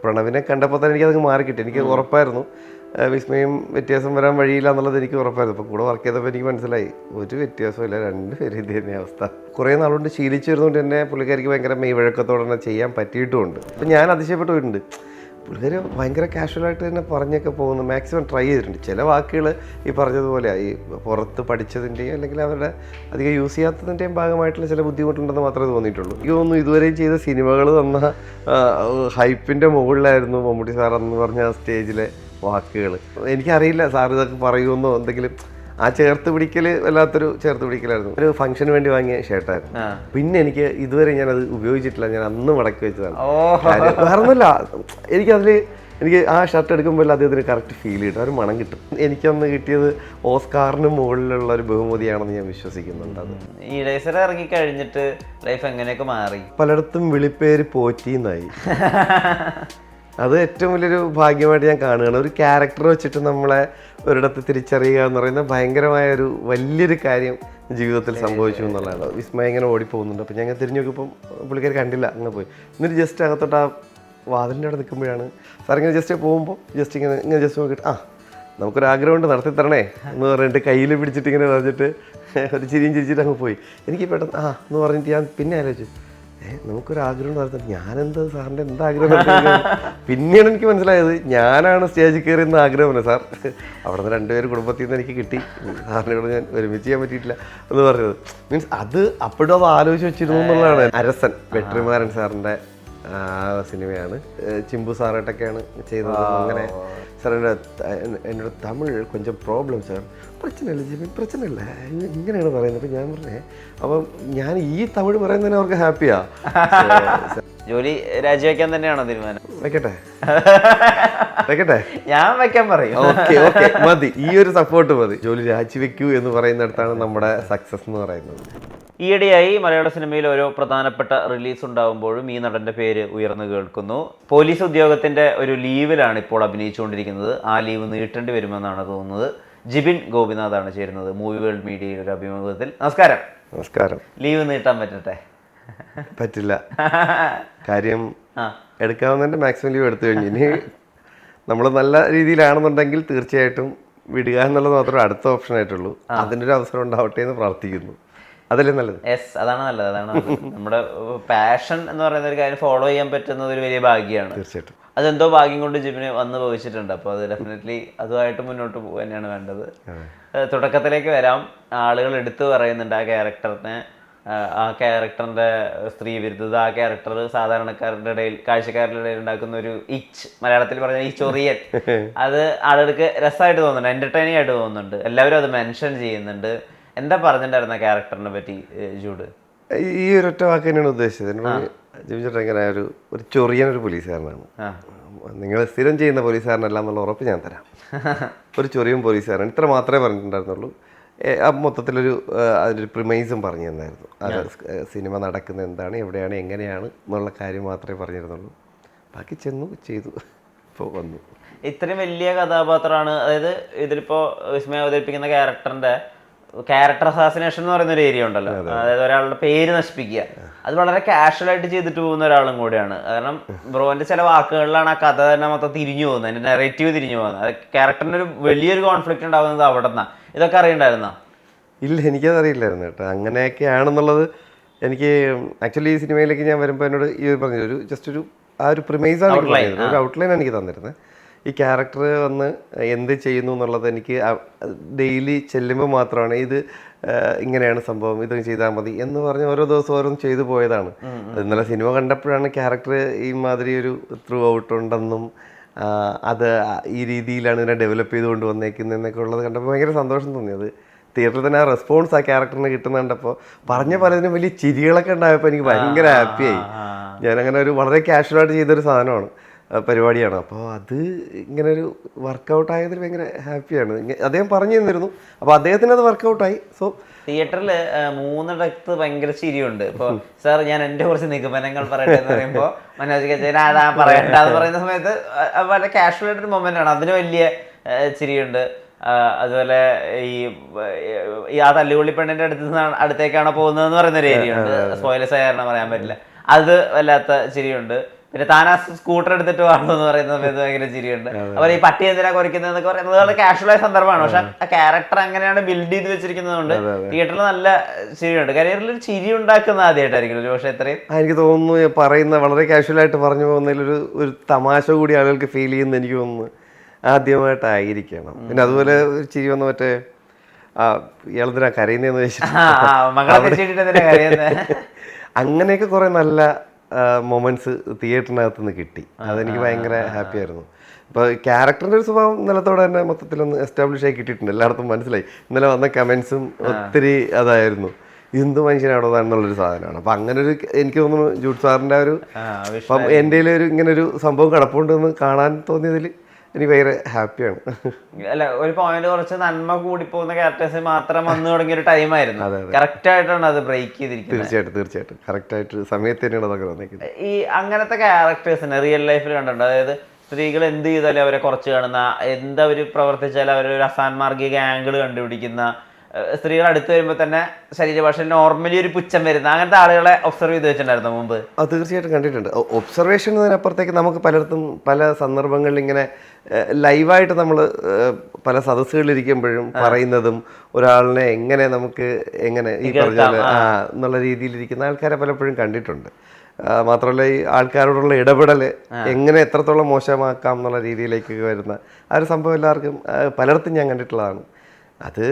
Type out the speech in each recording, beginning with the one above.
പ്രണവിനെ കണ്ടപ്പോൾ തന്നെ എനിക്കത് മാറിക്കിട്ടി. എനിക്ക് ഉറപ്പായിരുന്നു വിസ്മയം വ്യത്യാസം വരാൻ വഴിയില്ല എന്നുള്ളത് എനിക്ക് ഉറപ്പായിരുന്നു. അപ്പോൾ കൂടെ വർക്ക് ചെയ്തപ്പോൾ എനിക്ക് മനസ്സിലായി ഒരു വ്യത്യാസമില്ല, രണ്ടുപേരും ഇത് തന്നെ അവസ്ഥ. കുറേ നാളുകൊണ്ട് ശീലിച്ചു വരുന്നതുകൊണ്ട് തന്നെ പുള്ളിക്കാരിക്ക് ഭയങ്കര മെയ്വഴക്കത്തോടെ തന്നെ ചെയ്യാൻ പറ്റിയിട്ടുമുണ്ട്. അപ്പം ഞാൻ അതിശയപ്പെട്ടു പോയിട്ടുണ്ട്. പുള്ളിക്കാർ ഭയങ്കര കാഷ്വലായിട്ട് തന്നെ പറഞ്ഞൊക്കെ പോകുന്നു, മാക്സിമം ട്രൈ ചെയ്തിട്ടുണ്ട്. ചില വാക്കുകൾ ഈ പറഞ്ഞതുപോലെ ഈ പുറത്ത് പഠിച്ചതിൻ്റെയും അല്ലെങ്കിൽ അവരുടെ അധികം യൂസ് ചെയ്യാത്തതിൻ്റെയും ഭാഗമായിട്ടുള്ള ചില ബുദ്ധിമുട്ടുണ്ടെന്ന് മാത്രമേ തോന്നിയിട്ടുള്ളൂ. എനിക്ക് തോന്നുന്നു ഇതുവരെയും ചെയ്ത സിനിമകൾ തന്ന ഹൈപ്പിൻ്റെ മുകളിലായിരുന്നു മമ്മൂട്ടി സാർ എന്ന് പറഞ്ഞ ആ സ്റ്റേജിലെ വാക്കുകൾ. എനിക്കറിയില്ല സാർ ഇതൊക്കെ പറയുമെന്നോ എന്തെങ്കിലും. ആ ചേർത്ത് പിടിക്കൽ വല്ലാത്തൊരു ചേർത്ത് പിടിക്കലായിരുന്നു. ഒരു ഫംഗ്ഷന് വേണ്ടി വാങ്ങിയ ഷർട്ടായിരുന്നു. പിന്നെ എനിക്ക് ഇതുവരെ ഞാനത് ഉപയോഗിച്ചിട്ടില്ല, ഞാൻ അന്ന് മടക്കി വെച്ചതാണ്. വേറൊന്നുമില്ല, എനിക്ക് ആ ഷർട്ട് എടുക്കുമ്പോൾ അദ്ദേഹത്തിന് കറക്റ്റ് ഫീൽ കിട്ടും, ഒരു മണം കിട്ടും. എനിക്കന്ന് കിട്ടിയത് ഓസ്കാറിന് മുകളിലുള്ള ഒരു ബഹുമതിയാണെന്ന് ഞാൻ വിശ്വസിക്കുന്നുണ്ട്. അത് ഈ ഇറേസർ ഇറങ്ങി കഴിഞ്ഞിട്ട് ലൈഫ് എങ്ങനെയൊക്കെ മാറി? പലയിടത്തും വിളിപ്പേര് പോറ്റിന്നായി. അത് ഏറ്റവും വലിയൊരു ഭാഗ്യമായിട്ട് ഞാൻ കാണുകയാണ്. ഒരു ക്യാരക്ടർ വെച്ചിട്ട് നമ്മളെ ഒരിടത്ത് തിരിച്ചറിയുക എന്ന് പറയുന്നത് ഭയങ്കരമായൊരു വലിയൊരു കാര്യം ജീവിതത്തിൽ സംഭവിച്ചു എന്നുള്ളതാണ്. വിസ്മയം ഇങ്ങനെ ഓടിപ്പോകുന്നുണ്ട്. അപ്പോൾ ഞങ്ങൾ തിരിഞ്ഞു നോക്കിയപ്പം പുള്ളിക്കാർ കണ്ടില്ല, അങ്ങ് പോയി. എന്നിട്ട് ജസ്റ്റ് അകത്തോട്ട് ആ വാതിലിൻ്റെ അവിടെ നിൽക്കുമ്പോഴാണ് സാർ ഇങ്ങനെ ജസ്റ്റ് പോകുമ്പോൾ ഇങ്ങനെ ജസ്റ്റ് നോക്കിയിട്ട് നമുക്കൊരാഗ്രഹമുണ്ട് നടത്തി തരണേ എന്ന് പറഞ്ഞിട്ട് കയ്യിൽ പിടിച്ചിട്ട് ഇങ്ങനെ പറഞ്ഞിട്ട് ഒരു ചിരിയും ചിരിച്ചിട്ട് അങ്ങ് പോയി. എനിക്ക് പെട്ടെന്ന് എന്ന് പറഞ്ഞിട്ട് ഞാൻ പിന്നെ ആലോചിച്ചു, നമുക്കൊരാഗ്രഹം നടത്താൻ ഞാനെന്താ സാറിൻ്റെ എന്താഗ്രഹം? പിന്നെയാണ് എനിക്ക് മനസ്സിലായത് ഞാനാണ് സ്റ്റേജിൽ കയറിയെന്ന് ആഗ്രഹമല്ല സാർ. അവിടെ നിന്ന് രണ്ടുപേരും കുടുംബത്തിൽ നിന്ന് എനിക്ക് കിട്ടി, സാറിനോട് ഞാൻ ഒരുമിച്ച് ചെയ്യാൻ പറ്റിയിട്ടില്ല എന്ന് പറഞ്ഞത്. മീൻസ് അത് അപ്പോഴും അത് ആലോചിച്ച് വെച്ചിരുന്നു എന്നുള്ളതാണ്. അരസൻ വെട്രിമാരൻ സാറിൻ്റെ സിനിമയാണ്. ചിമ്പു സാറായിട്ടൊക്കെയാണ് ചെയ്തത്. അങ്ങനെ സാറിൻ്റെ എന്നോട് തമിഴ് കൊഞ്ചം പ്രോബ്ലം സാർ. പ്രശ്നമില്ല ജിമിൻ, പ്രശ്നമില്ല, ഇങ്ങനെയാണ് പറയുന്നത്. അപ്പം ഞാൻ പറഞ്ഞേ അപ്പം ഞാൻ ഈ തമിഴ് പറയുന്നതിന് അവർക്ക് ഹാപ്പിയാ. ജോലി രാജിവെക്കാൻ തന്നെയാണോ തീരുമാനം? വെക്കട്ടെ ഞാൻ വെക്കാൻ പറയും. ഓക്കെ മതി, ഈ ഒരു സപ്പോർട്ട് മതി. ജോലി രാജിവെക്കൂ എന്ന് പറയുന്നിടത്താണ് നമ്മുടെ സക്സസ് എന്ന് പറയുന്നത്. ഈയിടെയായി മലയാള സിനിമയിൽ ഓരോ പ്രധാനപ്പെട്ട റിലീസ് ഉണ്ടാകുമ്പോഴും ഈ നടൻ്റെ പേര് ഉയർന്നു കേൾക്കുന്നു. പോലീസ് ഉദ്യോഗത്തിൻ്റെ ഒരു ലീവിലാണ് ഇപ്പോൾ അഭിനയിച്ചുകൊണ്ടിരിക്കുന്നത്. ആ ലീവ് നീട്ടേണ്ടി വരുമെന്നാണ് തോന്നുന്നത്. ജിബിൻ ഗോപിനാഥാണ് ചേരുന്നത് മൂവി വേൾഡ് മീഡിയയുടെ ഒരു അഭിമുഖത്തിൽ. നമസ്കാരം. ലീവ് നീട്ടാൻ പറ്റില്ല. കാര്യം എടുക്കാവുന്നതിൻ്റെ മാക്സിമം ലീവ് എടുത്തു കഴിഞ്ഞു. ഇനി നമ്മൾ നല്ല രീതിയിലാണെന്നുണ്ടെങ്കിൽ തീർച്ചയായിട്ടും വിടുക എന്നുള്ളത് മാത്രമേ അടുത്ത ഓപ്ഷൻ ആയിട്ടുള്ളൂ. അതിനൊരു അവസരം ഉണ്ടാവട്ടെ എന്ന് പ്രാർത്ഥിക്കുന്നു. അതല്ലേ നല്ലത്? അതാണ് നല്ലത്. നമ്മുടെ പാഷൻ എന്ന് പറയുന്ന ഒരു കാര്യം ഫോളോ ചെയ്യാൻ പറ്റുന്നത് ഒരു വലിയ ഭാഗ്യമാണ്. തീർച്ചയായിട്ടും അതെന്തോ ഭാഗ്യം കൊണ്ട് ജിബിന് വന്ന് ഭവിച്ചിട്ടുണ്ട്. അപ്പോൾ അത് ഡെഫിനറ്റ്ലി അതുമായിട്ട് മുന്നോട്ട് പോകുക തന്നെയാണ് വേണ്ടത്. തുടക്കത്തിലേക്ക് വരാം. ആളുകൾ എടുത്തു പറയുന്നുണ്ട് ആ ക്യാരക്ടറിൻ്റെ സ്ത്രീ വിരുദ്ധത, ആ ക്യാരക്ടർ സാധാരണക്കാരുടെ ഇടയിൽ, കാഴ്ചക്കാരുടെ ഇടയിൽ ഉണ്ടാക്കുന്ന ഒരു മലയാളത്തിൽ പറഞ്ഞ ഈ ചൊറിയൻ, അത് ആളുകൾക്ക് രസമായിട്ട് തോന്നുന്നുണ്ട്, എൻ്റർടൈനിങ് ആയിട്ട് തോന്നുന്നുണ്ട്. എല്ലാവരും അത് മെൻഷൻ ചെയ്യുന്നുണ്ട്. എന്താ പറഞ്ഞിട്ടുണ്ടായിരുന്ന ക്യാരക്ടറിനെ പറ്റി ജൂഡ്? ഈ ഒരൊറ്റ വാക്ക് തന്നെയാണ് ഉദ്ദേശിച്ചത്. ജിബിൻ ചേട്ടൻ ഇങ്ങനെ ഒരു ചൊറിയനൊരു പോലീസുകാരനാണ്. നിങ്ങൾ സ്ഥിരം ചെയ്യുന്ന പോലീസുകാരനല്ല എന്നുള്ള ഉറപ്പ് ഞാൻ തരാം. ഒരു ചൊറിയൻ പോലീസുകാരൻ, ഇത്ര മാത്രമേ പറഞ്ഞിട്ടുണ്ടായിരുന്നുള്ളൂ. മൊത്തത്തിലൊരു അതിൻ്റെ പ്രിമൈസും പറഞ്ഞു തന്നായിരുന്നു. അത് സിനിമ നടക്കുന്നത് എന്താണ്, എവിടെയാണ്, എങ്ങനെയാണ് എന്നുള്ള കാര്യം മാത്രമേ പറഞ്ഞിരുന്നുള്ളൂ. ബാക്കി ചെന്നു ചെയ്തു, ഇപ്പോൾ വന്നു. ഇത്രയും വലിയ കഥാപാത്രമാണ്. അതായത് ഇതിലിപ്പോൾ വിസ്മയ അവതരിപ്പിക്കുന്ന ക്യാരക്ടർ അസാസിനേഷൻ എന്ന് പറയുന്ന ഒരു ഏരിയ ഉണ്ടല്ലോ. അതായത് ഒരാളുടെ പേര് നശിപ്പിക്കുക, അത് വളരെ കാഷ്വലായിട്ട് ചെയ്തിട്ട് പോകുന്ന ഒരാളും കൂടിയാണ്. കാരണം ബ്രോന്റെ ചില വാക്കുകളിലാണ് ആ കഥ തന്നെ മൊത്തം തിരിഞ്ഞു പോകുന്നത്, അതിന്റെ നെറേറ്റീവ് തിരിഞ്ഞു പോകുന്നത്. അത് ക്യാരക്ടറിന് ഒരു വലിയൊരു കോൺഫ്ലിക്റ്റ് ഉണ്ടാകുന്നത് അവിടെ നിന്നാണ്. ഇതൊക്കെ അറിയണ്ടായിരുന്നോ? ഇല്ല, എനിക്കത് അറിയില്ലായിരുന്നു കേട്ടോ. അങ്ങനെയൊക്കെയാണെന്നുള്ളത് എനിക്ക് ആക്ച്വലി ഈ സിനിമയിലേക്ക് ഞാൻ വരുമ്പോൾ എന്നോട് ഈ പറഞ്ഞു ആ ഒരു പ്രിമൈസാണ് എനിക്ക് പറഞ്ഞത്, ഒരു ഔട്ട്ലൈൻ എനിക്ക് തന്നിരുന്നത്. ഈ ക്യാരക്ടർ വന്ന് എന്ത് ചെയ്യുന്നു എന്നുള്ളത് എനിക്ക് ഡെയിലി ചെല്ലുമ്പോൾ മാത്രമാണ് ഇത് ഇങ്ങനെയാണ് സംഭവം, ഇത് ചെയ്താൽ മതി എന്ന് പറഞ്ഞ് ഓരോ ദിവസം ഓരോന്ന് ചെയ്തു പോയതാണ്. ഇന്നലെ സിനിമ കണ്ടപ്പോഴാണ് ക്യാരക്ടർ ഈ മാതിരി ഒരു ത്രൂ ഔട്ട് ഉണ്ടെന്നും അത് ഈ രീതിയിലാണ് ഇതിനെ ഡെവലപ്പ് ചെയ്തുകൊണ്ട് വന്നേക്കുന്നതെന്നൊക്കെ ഉള്ളത് കണ്ടപ്പോൾ ഭയങ്കര സന്തോഷം തോന്നിയത്. തിയേറ്ററിൽ തന്നെ ആ റെസ്പോൺസ് ആ ക്യാരക്ടറിന് കിട്ടുന്ന കണ്ടപ്പോൾ പറഞ്ഞ പലതിനും വലിയ ചിരികളൊക്കെ ഉണ്ടായപ്പോൾ എനിക്ക് ഭയങ്കര ഹാപ്പിയായി. ഞാനങ്ങനെ ഒരു വളരെ കാഷ്വലായിട്ട് ചെയ്തൊരു സാധനമാണ്, പരിപാടിയാണ്. അപ്പോൾ അത് ഇങ്ങനെ ഒരു വർക്കൗട്ട് ആയതിൽ ഭയങ്കര ഹാപ്പിയാണ്. അദ്ദേഹം പറഞ്ഞു തന്നിരുന്നു, അപ്പോൾ അദ്ദേഹത്തിന് അത് വർക്കൗട്ടായി. സോ തിയേറ്ററിൽ 3 ഭയങ്കര ചിരിയുണ്ട്. ഇപ്പോൾ സാർ ഞാൻ എൻ്റെ കുറച്ച് നിഗമനങ്ങൾ പറയട്ടെ എന്ന് പറയുമ്പോൾ മനോജ് കച്ചേരി അതാ പറയണ്ട എന്ന് പറയുന്ന സമയത്ത് വളരെ കാഷ്വൽ ആയിട്ടൊരു മൊമെൻ്റ് ആണ്, അതിന് വലിയ ചിരിയുണ്ട്. അതുപോലെ ഈ ആ തല്ലുകൊള്ളി പെണ്ണിൻ്റെ അടുത്തേക്കാണോ പോകുന്നതെന്ന് പറയുന്നൊരു ഏരിയ ഉണ്ട്, സ്പോയിലേഴ്സ് കാരണം പറയാൻ പറ്റില്ല, അത് വല്ലാത്ത ചിരിയുണ്ട്. പിന്നെ താൻ ആ സ്കൂട്ടർ എടുത്തിട്ട് വാങ്ങുന്നു എന്ന് പറയുന്ന സമയത്ത് ഭയങ്കര ചിരിയുണ്ട്. അപ്പോൾ ഈ പട്ടി എന്തിനാ കുറയ്ക്കുന്നതെന്നൊക്കെ പറയുന്നത് കാഷ്വലായ സന്ദർഭമാണ്. പക്ഷെ ആ ക്യാരക്ടർ അങ്ങനെയാണ് ബിൽഡ് ചെയ്ത് വെച്ചിരിക്കുന്നതുകൊണ്ട് തിയേറ്ററിൽ നല്ല ചിരിയുണ്ട്. കരിയറിൽ ഒരു ചിരി ഉണ്ടാക്കുന്ന ആദ്യമായിട്ടായിരിക്കും ഒരു പക്ഷേ ഇത്രയും. എനിക്ക് തോന്നുന്നു പറയുന്ന വളരെ കാഷ്വലായിട്ട് പറഞ്ഞു പോകുന്നതിൽ ഒരു തമാശ കൂടി ആളുകൾക്ക് ഫീൽ ചെയ്യുന്ന എനിക്ക് തോന്നുന്നു ആദ്യമായിട്ടായിരിക്കണം. പിന്നെ അതുപോലെ ഒരു ചിരി വന്ന മറ്റേ ഇയാളെന്തിനാ കരയുന്നതെന്ന് വെച്ചിട്ട് അങ്ങനെയൊക്കെ കുറെ നല്ല മൊമെന്റ്സ് തിയേറ്ററിനകത്ത് നിന്ന് കിട്ടി. അതെനിക്ക് ഭയങ്കര ഹാപ്പി ആയിരുന്നു. ഇപ്പോൾ ക്യാരക്ടറിൻ്റെ ഒരു സ്വഭാവം നിലത്തോടെ തന്നെ മൊത്തത്തിലൊന്ന് എസ്റ്റാബ്ലിഷ് ആയി കിട്ടിയിട്ടുണ്ട്. എല്ലായിടത്തും മനസ്സിലായി. ഇന്നലെ വന്ന കമൻസും ഒത്തിരി അതായിരുന്നു, എന്ത് മനുഷ്യനാണോ എന്നുള്ളൊരു സാധനമാണ്. അപ്പം അങ്ങനെ ഒരു എനിക്ക് തോന്നുന്നു ജൂഡ് സാറിൻ്റെ ഒരു അപ്പം എൻ്റെ ഒരു ഇങ്ങനെ ഒരു സംഭവം കിടപ്പുണ്ടെന്ന് കാണാൻ തോന്നിയതിൽ എനിക്ക് ഭയങ്കര ഹാപ്പിയാണ്. അല്ല, ഒരു പോയിന്റ് കുറച്ച് നന്മ കൂടി പോകുന്ന ക്യാരക്ടേഴ്സ് മാത്രം വന്നു തുടങ്ങിയ ഒരു ടൈമായിരുന്നു. കറക്റ്റ് ആയിട്ടാണ് അത് ബ്രേക്ക് ചെയ്തിരിക്കുന്നത്. തീർച്ചയായിട്ടും കറക്റ്റ് ആയിട്ട് സമയത്ത് തന്നെയാണ് അതൊക്കെ വന്നിരിക്കുന്നത്. ഈ അങ്ങനത്തെ ക്യാരക്ടേഴ്സിനെ റിയൽ ലൈഫിൽ കണ്ടിട്ടുണ്ട്. അതായത് സ്ത്രീകൾ എന്ത് ചെയ്താലും അവരെ കുറച്ച് കാണുന്ന, എന്തവർ പ്രവർത്തിച്ചാലും അവരൊരു അസാൻമാർഗിക ആംഗിൾ കണ്ടുപിടിക്കുന്ന, സ്ത്രീകൾ അടുത്ത് വരുമ്പോൾ തന്നെ ശരീരഭാഷയിൽ നോർമലി ഒരു പുച്ഛം വരുന്ന അങ്ങനത്തെ ആളുകളെ ഒബ്സർവ് ചെയ്ത് വെച്ചിട്ടുണ്ടായിരുന്നു മുമ്പ്? അത് തീർച്ചയായിട്ടും കണ്ടിട്ടുണ്ട്. ഒബ്സർവേഷൻ എന്നതിനപ്പുറത്തേക്ക് നമുക്ക് പലയിടത്തും പല സന്ദർഭങ്ങളിൽ ഇങ്ങനെ ലൈവായിട്ട് നമ്മൾ പല സദസ്സുകളിലിരിക്കുമ്പോഴും പറയുന്നതും ഒരാളിനെ എങ്ങനെ നമുക്ക് എങ്ങനെ ഈ പറഞ്ഞ എന്നുള്ള രീതിയിലിരിക്കുന്ന ആൾക്കാരെ പലപ്പോഴും കണ്ടിട്ടുണ്ട്. മാത്രമല്ല ഈ ആൾക്കാരോടുള്ള ഇടപെടൽ എങ്ങനെ എത്രത്തോളം മോശമാക്കാം എന്നുള്ള രീതിയിലേക്ക് വരുന്ന ആ ഒരു സംഭവം എല്ലാവർക്കും പലയിടത്തും ഞാൻ കണ്ടിട്ടുള്ളതാണ്. അത്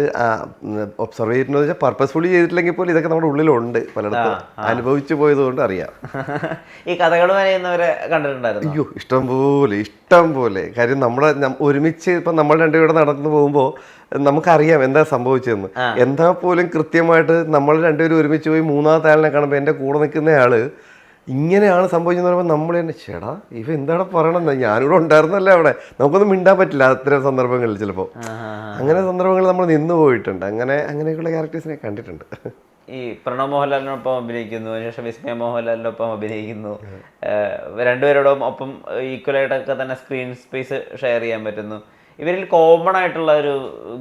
ഒബ്സർവ് ചെയ്തിട്ടുണ്ടെന്ന് വെച്ചാൽ പർപ്പസ്ഫുള്ളി ചെയ്തിട്ടില്ലെങ്കിൽ പോലും ഇതൊക്കെ നമ്മുടെ ഉള്ളിലുണ്ട്, പലയിടത്തും അനുഭവിച്ചു പോയതുകൊണ്ട് അറിയാം. ഈ കഥകൾ പറയുന്നവരെ കണ്ടിട്ടുണ്ടായിരുന്നു? അയ്യോ, ഇഷ്ടം പോലെ. കാര്യം ഒരുമിച്ച് ഇപ്പം നമ്മൾ രണ്ടുപേരും നടന്നു പോകുമ്പോൾ നമുക്കറിയാം എന്താ സംഭവിച്ചതെന്ന്. എന്താ പോലും കൃത്യമായിട്ട് നമ്മൾ രണ്ടുപേരും ഒരുമിച്ച് പോയി മൂന്നാമത്തെ ആളിനെ കാണുമ്പോൾ എൻ്റെ കൂടെ നിൽക്കുന്ന ആള് ഇങ്ങനെയാണ് സംഭവിച്ചെന്ന് പറയുമ്പോൾ നമ്മൾ തന്നെ ചേടാ ഇവ എന്താണ് പറയണമെന്ന്, ഞാനിവിടെ ഉണ്ടായിരുന്നല്ലേ അവിടെ, നമുക്കൊന്നും മിണ്ടാൻ പറ്റില്ല അത്തരം സന്ദർഭങ്ങളിൽ. ചിലപ്പോൾ അങ്ങനെ സന്ദർഭങ്ങളിൽ നമ്മൾ നിന്ന് പോയിട്ടുണ്ട്. അങ്ങനെയൊക്കെയുള്ള ക്യാരക്ടേഴ്സിനെ കണ്ടിട്ടുണ്ട്. ഈ പ്രണവ് മോഹൻലാലിനൊപ്പം അഭിനയിക്കുന്നു, അതിനുശേഷം വിസ്മയ മോഹൻലാലിനൊപ്പം അഭിനയിക്കുന്നു. രണ്ടുപേരോടും ഒപ്പം ഈക്വലായിട്ടൊക്കെ തന്നെ സ്ക്രീൻ സ്പേസ് ഷെയർ ചെയ്യാൻ പറ്റുന്നു. ഇവരിൽ കോമൺ ആയിട്ടുള്ള ഒരു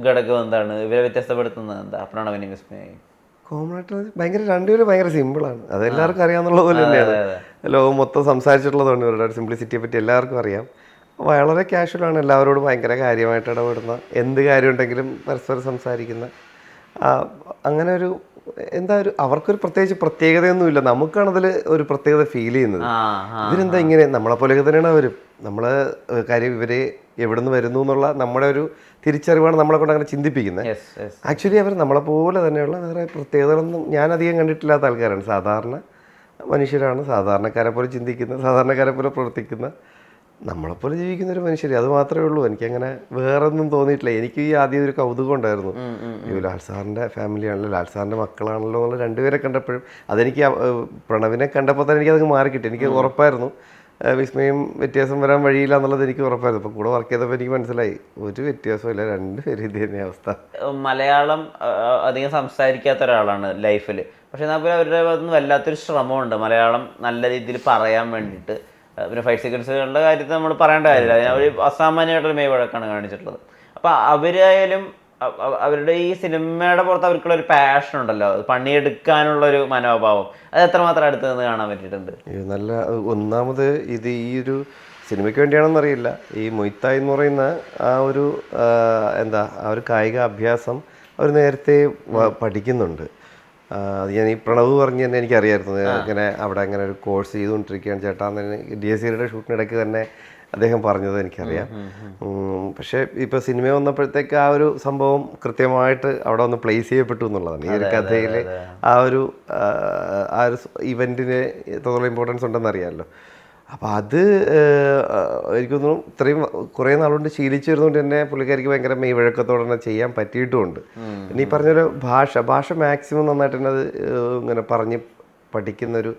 ഘടകം എന്താണ്? ഇവരെ വ്യത്യസ്തപ്പെടുത്തുന്നത് എന്താ പ്രണവിനെയും വിസ്മയെയും? കോമൺ ആയിട്ട് രണ്ടുപേരും ഭയങ്കര സിമ്പിളാണ്. അത് എല്ലാവർക്കും അറിയാവുന്ന പോലെ തന്നെയാണ്. ലോകം മൊത്തം സംസാരിച്ചിട്ടുള്ളതാണ് ഇവരുടെ സിംപ്ലിസിറ്റിയെ പറ്റി എല്ലാവർക്കും അറിയാം. വളരെ കാഷ്വലാണ്, എല്ലാവരോടും ഭയങ്കര കാര്യമായിട്ട് ഇടപെടുന്ന, എന്ത് കാര്യം ഉണ്ടെങ്കിലും പരസ്പരം സംസാരിക്കുന്ന, അങ്ങനെ ഒരു അവർക്കൊരു പ്രത്യേകതയൊന്നുമില്ല. നമുക്കാണതിൽ ഒരു പ്രത്യേകത ഫീൽ ചെയ്യുന്നത്. ഇവരെന്താ ഇങ്ങനെ, നമ്മളെപ്പോലെയൊക്കെ തന്നെയാണ് അവരും. നമ്മള് കാര്യം ഇവര് എവിടെ നിന്ന് വരുന്നു എന്നുള്ള നമ്മുടെ ഒരു തിരിച്ചറിവാണ് നമ്മളെ കൊണ്ട് അങ്ങനെ ചിന്തിപ്പിക്കുന്നത്. ആക്ച്വലി അവർ നമ്മളെപ്പോലെ തന്നെയുള്ള വേറെ പ്രത്യേകതകളൊന്നും ഞാൻ അധികം കണ്ടിട്ടില്ലാത്ത ആൾക്കാരാണ്. സാധാരണ മനുഷ്യരാണ്, സാധാരണക്കാരെ പോലെ ചിന്തിക്കുന്ന, സാധാരണക്കാരെ പോലെ പ്രവർത്തിക്കുന്ന, നമ്മളെപ്പോലെ ജീവിക്കുന്ന ഒരു മനുഷ്യർ. അത് മാത്രമേ ഉള്ളൂ. എനിക്കങ്ങനെ വേറെ ഒന്നും തോന്നിയിട്ടില്ല. എനിക്ക് ഈ ആദ്യം ഒരു കൗതുകം ഉണ്ടായിരുന്നു, ലാൽ സാറിൻ്റെ ഫാമിലിയാണല്ലോ, ലാൽ സാറിൻ്റെ മക്കളാണല്ലോ എന്നുള്ള രണ്ടുപേരെ കണ്ടപ്പോഴും അതെനിക്ക് പ്രണവിനെ കണ്ടപ്പോൾ തന്നെ എനിക്കത് മാറിക്കിട്ടി. എനിക്ക് ഉറപ്പായിരുന്നു വിസ്മയം വ്യത്യാസം വരാൻ വഴിയില്ല എന്നുള്ളത് എനിക്ക് ഉറപ്പായിരുന്നു. അപ്പോൾ കൂടെ വർക്ക് ചെയ്തപ്പോൾ എനിക്ക് മനസ്സിലായി ഒരു വ്യത്യാസമില്ല, രണ്ടുപേരും ഇത് തന്നെ അവസ്ഥ. മലയാളം അധികം സംസാരിക്കാത്ത ഒരാളാണ് ലൈഫിൽ. പക്ഷെ എന്നാൽ പോലും അവരുടെ ഭാഗത്തുനിന്ന് വല്ലാത്തൊരു ശ്രമമുണ്ട് മലയാളം നല്ല രീതിയിൽ പറയാൻ വേണ്ടിയിട്ട്. പിന്നെ ഫൈറ്റ് സീക്വൻസുകളുടെ കാര്യത്തിൽ നമ്മൾ പറയേണ്ട കാര്യമില്ല, അവർ അസാമാന്യമായിട്ടൊരു മേവഴക്കാണ് കാണിച്ചിട്ടുള്ളത്. അപ്പോൾ അവരായാലും അവരുടെ ഈ സിനിമയുടെ പുറത്ത് അവർക്കുള്ള ഒരു പാഷൻ ഉണ്ടല്ലോ, പണിയെടുക്കാനുള്ളൊരു മനോഭാവം, അത് എത്രമാത്രം അടുത്ത് നിന്ന് കാണാൻ പറ്റിയിട്ടുണ്ട്. നല്ല ഒന്നാമത് ഇത് ഈ ഒരു സിനിമയ്ക്ക് വേണ്ടിയാണെന്ന് അറിയില്ല, ഈ മൊയ്ത്തായ് എന്ന് പറയുന്ന ആ ഒരു ആ ഒരു കായിക അഭ്യാസം അവർ നേരത്തെ പഠിക്കുന്നുണ്ട്. ഞാൻ ഈ പ്രണവ് പറഞ്ഞ് തന്നെ എനിക്കറിയായിരുന്നു, ഇങ്ങനെ അവിടെ അങ്ങനെ ഒരു കോഴ്സ് ചെയ്തുകൊണ്ടിരിക്കുകയാണ് ചേട്ടാന്ന് തന്നെ DSCയുടെ ഷൂട്ടിനിടയ്ക്ക് തന്നെ അദ്ദേഹം പറഞ്ഞത് എനിക്കറിയാം. പക്ഷേ ഇപ്പോൾ സിനിമ വന്നപ്പോഴത്തേക്ക് ആ ഒരു സംഭവം കൃത്യമായിട്ട് അവിടെ ഒന്ന് പ്ലേസ് ചെയ്യപ്പെട്ടു എന്നുള്ളതാണ്. ഈ ഒരു കഥയിൽ ആ ഒരു ഇവൻറ്റിന് എത്രത്തോളം ഇമ്പോർട്ടൻസ് ഉണ്ടെന്ന് അറിയാമല്ലോ. അപ്പോൾ അത് എനിക്ക് തോന്നുന്നു ഇത്രയും കുറേ നാളുകൊണ്ട് ശീലിച്ചു വരുന്നതുകൊണ്ട് തന്നെ പുള്ളിക്കാരിക്ക് ഭയങ്കര മെയ്വഴക്കത്തോടെ തന്നെ ചെയ്യാൻ പറ്റിയിട്ടുമുണ്ട്. പിന്നെ ഈ പറഞ്ഞൊരു ഭാഷ മാക്സിമം നന്നായിട്ട് തന്നെ അത് ഇങ്ങനെ പറഞ്ഞ് പഠിക്കുന്നൊരു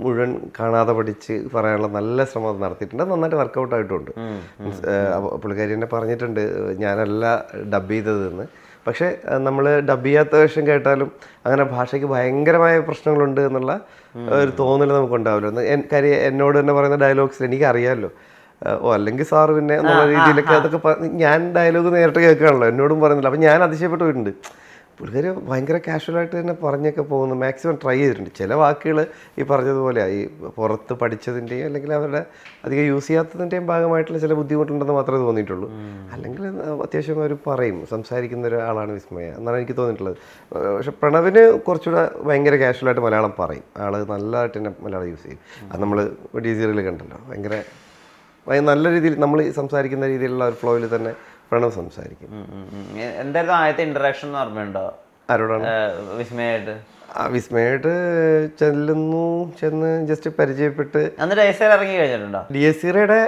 മുഴുവൻ കാണാതെ പഠിച്ച് പറയാനുള്ള നല്ല ശ്രമം അത് നടത്തിയിട്ടുണ്ട്. നന്നായിട്ട് വർക്കൗട്ട് ആയിട്ടുണ്ട്. പുള്ളിക്കാരി തന്നെ പറഞ്ഞിട്ടുണ്ട് ഞാനല്ല ഡബ് ചെയ്തതെന്ന്. പക്ഷേ നമ്മൾ ഡബ് ചെയ്യാത്ത വേഷം കേട്ടാലും അങ്ങനെ ഭാഷയ്ക്ക് ഭയങ്കരമായ പ്രശ്നങ്ങളുണ്ട് എന്നുള്ള ഒരു തോന്നൽ നമുക്കുണ്ടാവില്ല. കാര്യം എന്നോട് തന്നെ പറയുന്ന ഡയലോഗ്സിൽ എനിക്കറിയാമല്ലോ, അല്ലെങ്കിൽ സാറ് പിന്നെ എന്നുള്ള രീതിയിലൊക്കെ അതൊക്കെ ഞാൻ ഡയലോഗ് നേരിട്ട് കേൾക്കുകയാണല്ലോ, എന്നോടും പറയുന്നില്ല. അപ്പം ഞാൻ അതിശയപ്പെട്ട് പോയിട്ടുണ്ട്. പുള്ളിക്കാരി ഭയങ്കര കാഷ്വലായിട്ട് തന്നെ പറഞ്ഞൊക്കെ പോകുന്നു, മാക്സിമം ട്രൈ ചെയ്തിട്ടുണ്ട്. ചില വാക്കുകൾ ഈ പറഞ്ഞതുപോലെ ഈ പുറത്ത് പഠിച്ചതിൻ്റെയും അല്ലെങ്കിൽ അവരുടെ അധികം യൂസ് ചെയ്യാത്തതിൻ്റെയും ഭാഗമായിട്ടുള്ള ചില ബുദ്ധിമുട്ടുണ്ടെന്ന് മാത്രമേ തോന്നിയിട്ടുള്ളൂ. അല്ലെങ്കിൽ അത്യാവശ്യം അവർ പറയും, സംസാരിക്കുന്ന ഒരാളാണ് വിസ്മയ എന്നാണ് എനിക്ക് തോന്നിയിട്ടുള്ളത്. പക്ഷെ പ്രണവിന് കുറച്ചുകൂടെ ഭയങ്കര കാഷ്വലായിട്ട് മലയാളം പറയും. ആൾ നല്ലതായിട്ട് തന്നെ മലയാളം യൂസ് ചെയ്യും. അത് നമ്മൾ DCറിൽ കണ്ടല്ലോ, ഭയങ്കര നല്ല രീതിയിൽ നമ്മൾ സംസാരിക്കുന്ന രീതിയിലുള്ള ഒരു ഫ്ലോയിൽ തന്നെ പ്രണവ് സംസാരിക്കും. എന്തായിരുന്നു ആദ്യത്തെ ഇന്ററാക്ഷൻ എന്ന് ഓർമ്മയുണ്ടോ? ആരോടാണ്? വിസ്മയായിട്ട്. വിസ്മയായിട്ട് ചെന്ന് ജസ്റ്റ് പരിചയപ്പെട്ട്. അന്ന് ഇറങ്ങി കഴിഞ്ഞിട്ടുണ്ടോ? DSCയുടെ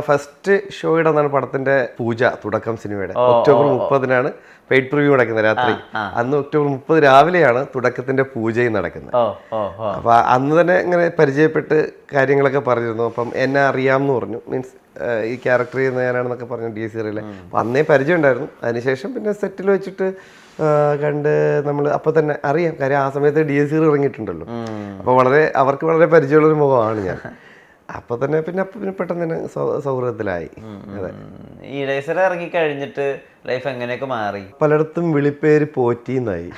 ഫസ്റ്റ് ഷോയുടെ അന്നാണ് പടത്തിന്റെ പൂജ, തുടക്കം സിനിമയുടെ. ഒക്ടോബർ 30-നാണ് പെയ്ഡ് പ്രിവ്യൂ നടക്കുന്നത് രാത്രി. അന്ന് ഒക്ടോബർ 30 രാവിലെയാണ് തുടക്കത്തിന്റെ പൂജയും നടക്കുന്നത്. അപ്പൊ അന്ന് തന്നെ ഇങ്ങനെ പരിചയപ്പെട്ട് കാര്യങ്ങളൊക്കെ പറഞ്ഞിരുന്നു. അപ്പം എന്നെ അറിയാമെന്ന് പറഞ്ഞു, മീൻസ് ഈ ക്യാരക്ടർ ചെയ്യുന്ന ഞാനാണെന്നൊക്കെ പറഞ്ഞു DSCറിലെ. അപ്പം അന്നേ പരിചയം ഉണ്ടായിരുന്നു. അതിനുശേഷം പിന്നെ സെറ്റിൽ വെച്ചിട്ട് കണ്ട് നമ്മൾ അപ്പം തന്നെ അറിയാം. കാര്യം ആ സമയത്ത് DSCറി ഇറങ്ങിയിട്ടുണ്ടല്ലോ. അപ്പോൾ അവർക്ക് വളരെ പരിചയമുള്ളൊരു മുഖമാണ് ഞാൻ. അപ്പം തന്നെ പിന്നെ പെട്ടെന്ന് തന്നെ സൗഹൃദത്തിലായി. അതെ. ഈ DSCറി ഇറങ്ങി കഴിഞ്ഞിട്ട് ലൈഫ് എങ്ങനെയൊക്കെ മാറി? പലയിടത്തും വിളിപ്പേര് പോറ്റിന്നായി.